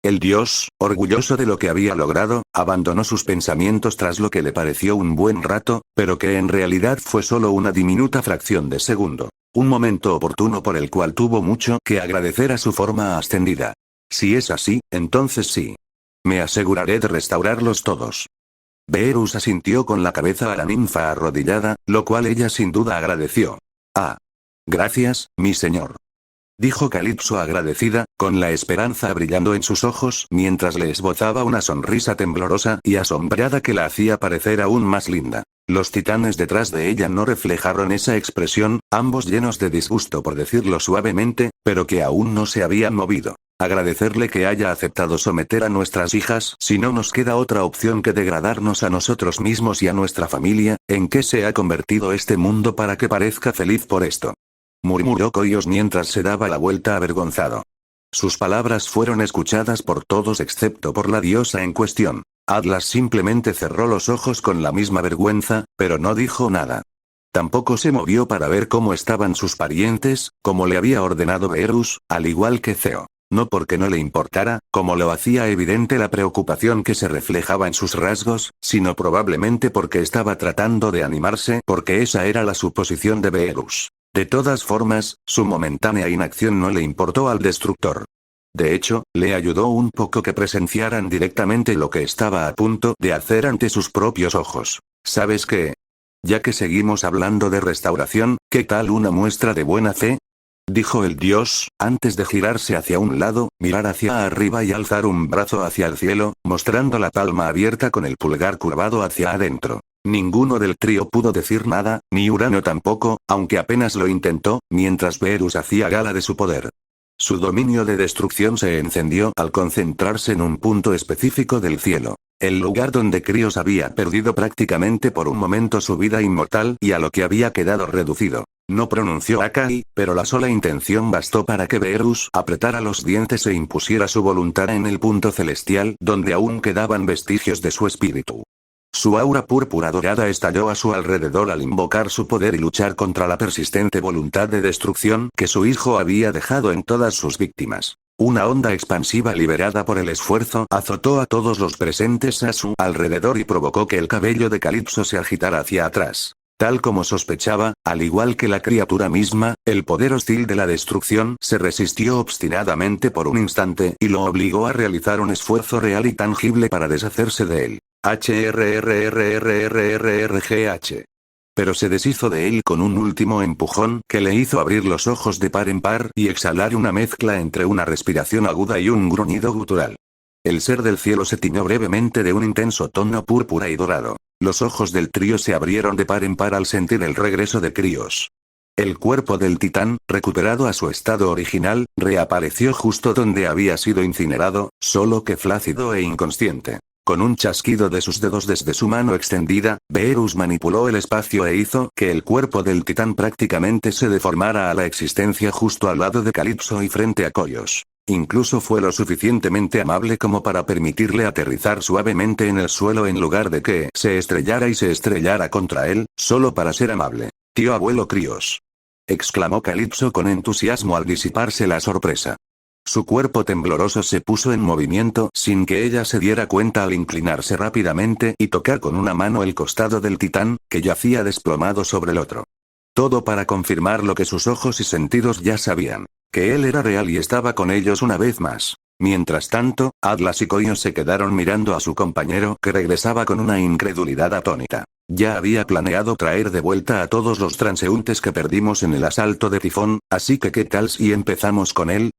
El dios, orgulloso de lo que había logrado, abandonó sus pensamientos tras lo que le pareció un buen rato, pero que en realidad fue solo una diminuta fracción de segundo. Un momento oportuno por el cual tuvo mucho que agradecer a su forma ascendida. Si es así, entonces sí. Me aseguraré de restaurarlos todos. Beerus asintió con la cabeza a la ninfa arrodillada, lo cual ella sin duda agradeció. Ah. Gracias, mi señor. Dijo Calipso agradecida, con la esperanza brillando en sus ojos mientras le esbozaba una sonrisa temblorosa y asombrada que la hacía parecer aún más linda. Los titanes detrás de ella no reflejaron esa expresión, ambos llenos de disgusto por decirlo suavemente, pero que aún no se habían movido. Agradecerle que haya aceptado someter a nuestras hijas si no nos queda otra opción que degradarnos a nosotros mismos y a nuestra familia, ¿en qué se ha convertido este mundo para que parezca feliz por esto? Murmuró Koios mientras se daba la vuelta avergonzado. Sus palabras fueron escuchadas por todos excepto por la diosa en cuestión. Atlas simplemente cerró los ojos con la misma vergüenza, pero no dijo nada. Tampoco se movió para ver cómo estaban sus parientes, como le había ordenado Beerus, al igual que Theo. No porque no le importara, como lo hacía evidente la preocupación que se reflejaba en sus rasgos, sino probablemente porque estaba tratando de animarse, porque esa era la suposición de Beerus. De todas formas, su momentánea inacción no le importó al destructor. De hecho, le ayudó un poco que presenciaran directamente lo que estaba a punto de hacer ante sus propios ojos. ¿Sabes qué? Ya que seguimos hablando de restauración, ¿qué tal una muestra de buena fe? Dijo el dios, antes de girarse hacia un lado, mirar hacia arriba y alzar un brazo hacia el cielo, mostrando la palma abierta con el pulgar curvado hacia adentro. Ninguno del trío pudo decir nada, ni Urano tampoco, aunque apenas lo intentó, mientras Beerus hacía gala de su poder. Su dominio de destrucción se encendió al concentrarse en un punto específico del cielo. El lugar donde Krios había perdido prácticamente por un momento su vida inmortal y a lo que había quedado reducido. No pronunció Akai, pero la sola intención bastó para que Beerus apretara los dientes e impusiera su voluntad en el punto celestial donde aún quedaban vestigios de su espíritu. Su aura púrpura dorada estalló a su alrededor al invocar su poder y luchar contra la persistente voluntad de destrucción que su hijo había dejado en todas sus víctimas. Una onda expansiva liberada por el esfuerzo azotó a todos los presentes a su alrededor y provocó que el cabello de Calipso se agitara hacia atrás. Tal como sospechaba, al igual que la criatura misma, el poder hostil de la destrucción se resistió obstinadamente por un instante y lo obligó a realizar un esfuerzo real y tangible para deshacerse de él. HRRRRRRRGH. Pero se deshizo de él con un último empujón que le hizo abrir los ojos de par en par y exhalar una mezcla entre una respiración aguda y un gruñido gutural. El ser del cielo se tiñó brevemente de un intenso tono púrpura y dorado. Los ojos del trío se abrieron de par en par al sentir el regreso de Krios. El cuerpo del titán, recuperado a su estado original, reapareció justo donde había sido incinerado, solo que flácido e inconsciente. Con un chasquido de sus dedos desde su mano extendida, Beerus manipuló el espacio e hizo que el cuerpo del titán prácticamente se deformara a la existencia justo al lado de Calipso y frente a Koios. Incluso fue lo suficientemente amable como para permitirle aterrizar suavemente en el suelo en lugar de que se estrellara y se estrellara contra él, solo para ser amable. «Tío abuelo Krios», exclamó Calipso con entusiasmo al disiparse la sorpresa. Su cuerpo tembloroso se puso en movimiento sin que ella se diera cuenta al inclinarse rápidamente y tocar con una mano el costado del titán, que yacía desplomado sobre el otro. Todo para confirmar lo que sus ojos y sentidos ya sabían. Que él era real y estaba con ellos una vez más. Mientras tanto, Atlas y Koios se quedaron mirando a su compañero que regresaba con una incredulidad atónita. Ya había planeado traer de vuelta a todos los transeúntes que perdimos en el asalto de Tifón, así que ¿qué tal si empezamos con él?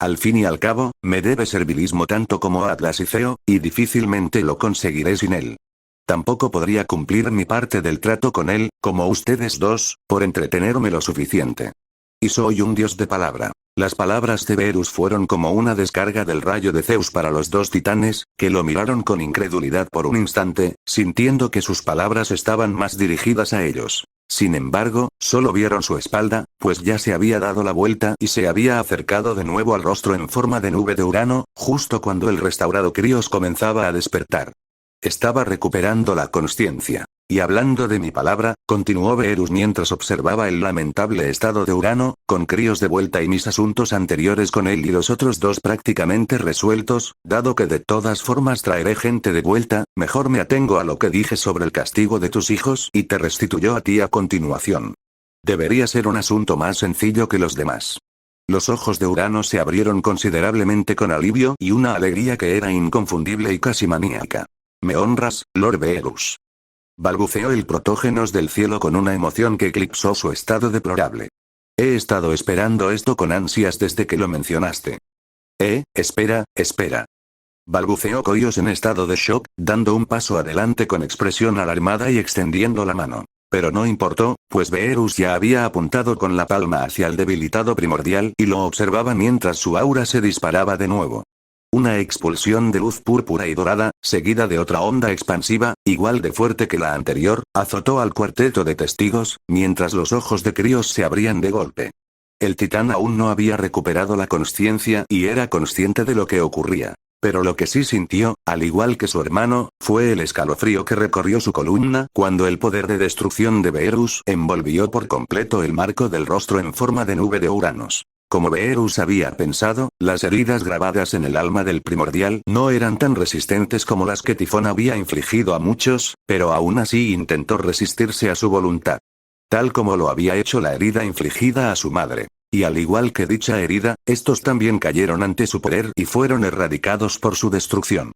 Al fin y al cabo, me debe servilismo tanto como a Atlas y Theo, y difícilmente lo conseguiré sin él. Tampoco podría cumplir mi parte del trato con él, como ustedes dos, por entretenerme lo suficiente. Y soy un dios de palabra. Las palabras de Beerus fueron como una descarga del rayo de Zeus para los dos titanes, que lo miraron con incredulidad por un instante, sintiendo que sus palabras estaban más dirigidas a ellos. Sin embargo, solo vieron su espalda, pues ya se había dado la vuelta y se había acercado de nuevo al rostro en forma de nube de Urano, justo cuando el restaurado Krios comenzaba a despertar. Estaba recuperando la consciencia. Y hablando de mi palabra, continuó Beerus mientras observaba el lamentable estado de Urano, con Krios de vuelta y mis asuntos anteriores con él y los otros dos prácticamente resueltos, dado que de todas formas traeré gente de vuelta, mejor me atengo a lo que dije sobre el castigo de tus hijos y te restituyó a ti a continuación. Debería ser un asunto más sencillo que los demás. Los ojos de Urano se abrieron considerablemente con alivio y una alegría que era inconfundible y casi maníaca. Me honras, Lord Beerus. Balbuceó el protógenos del cielo con una emoción que eclipsó su estado deplorable. He estado esperando esto con ansias desde que lo mencionaste. Espera. Balbuceó Koios en estado de shock, dando un paso adelante con expresión alarmada y extendiendo la mano. Pero no importó, pues Beerus ya había apuntado con la palma hacia el debilitado primordial y lo observaba mientras su aura se disparaba de nuevo. Una expulsión de luz púrpura y dorada, seguida de otra onda expansiva, igual de fuerte que la anterior, azotó al cuarteto de testigos, mientras los ojos de Krios se abrían de golpe. El titán aún no había recuperado la consciencia y era consciente de lo que ocurría. Pero lo que sí sintió, al igual que su hermano, fue el escalofrío que recorrió su columna cuando el poder de destrucción de Beerus envolvió por completo el marco del rostro en forma de nube de Uranus. Como Beerus había pensado, las heridas grabadas en el alma del primordial no eran tan resistentes como las que Tifón había infligido a muchos, pero aún así intentó resistirse a su voluntad. Tal como lo había hecho la herida infligida a su madre. Y al igual que dicha herida, estos también cayeron ante su poder y fueron erradicados por su destrucción.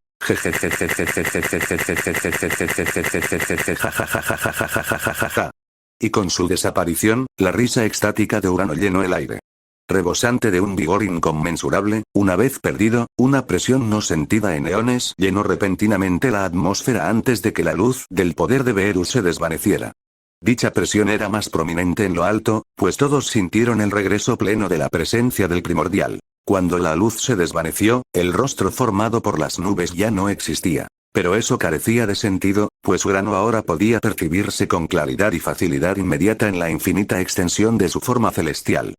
Y con su desaparición, la risa extática de Urano llenó el aire. Rebosante de un vigor inconmensurable, una vez perdido, una presión no sentida en eones llenó repentinamente la atmósfera antes de que la luz del poder de Beerus se desvaneciera. Dicha presión era más prominente en lo alto, pues todos sintieron el regreso pleno de la presencia del primordial. Cuando la luz se desvaneció, el rostro formado por las nubes ya no existía. Pero eso carecía de sentido, pues Urano ahora podía percibirse con claridad y facilidad inmediata en la infinita extensión de su forma celestial.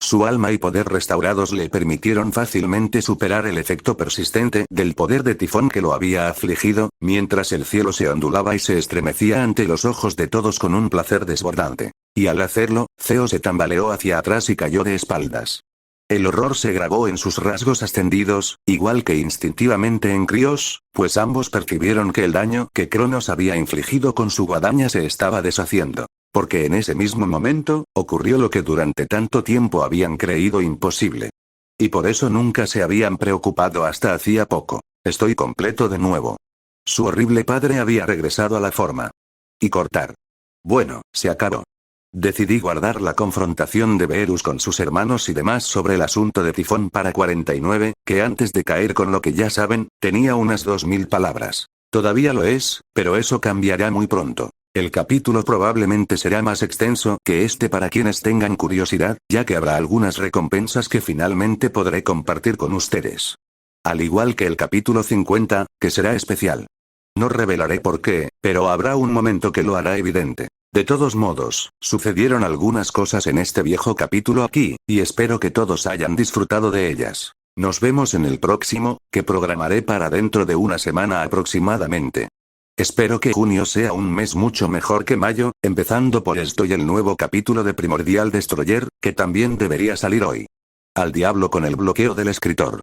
Su alma y poder restaurados le permitieron fácilmente superar el efecto persistente del poder de Tifón que lo había afligido, mientras el cielo se ondulaba y se estremecía ante los ojos de todos con un placer desbordante. Y al hacerlo, Zeo se tambaleó hacia atrás y cayó de espaldas. El horror se grabó en sus rasgos ascendidos, igual que instintivamente en Krios, pues ambos percibieron que el daño que Cronos había infligido con su guadaña se estaba deshaciendo. Porque en ese mismo momento, ocurrió lo que durante tanto tiempo habían creído imposible. Y por eso nunca se habían preocupado hasta hacía poco. Estoy completo de nuevo. Su horrible padre había regresado a la forma. Y cortar. Bueno, se acabó. Decidí guardar la confrontación de Beerus con sus hermanos y demás sobre el asunto de Tifón para 49, que antes de caer con lo que ya saben, tenía unas 2000 palabras. Todavía lo es, pero eso cambiará muy pronto. El capítulo probablemente será más extenso que este para quienes tengan curiosidad, ya que habrá algunas recompensas que finalmente podré compartir con ustedes. Al igual que el capítulo 50, que será especial. No revelaré por qué, pero habrá un momento que lo hará evidente. De todos modos, sucedieron algunas cosas en este viejo capítulo aquí, y espero que todos hayan disfrutado de ellas. Nos vemos en el próximo, que programaré para dentro de una semana aproximadamente. Espero que junio sea un mes mucho mejor que mayo, empezando por esto y el nuevo capítulo de Primordial Destroyer, que también debería salir hoy. Al diablo con el bloqueo del escritor.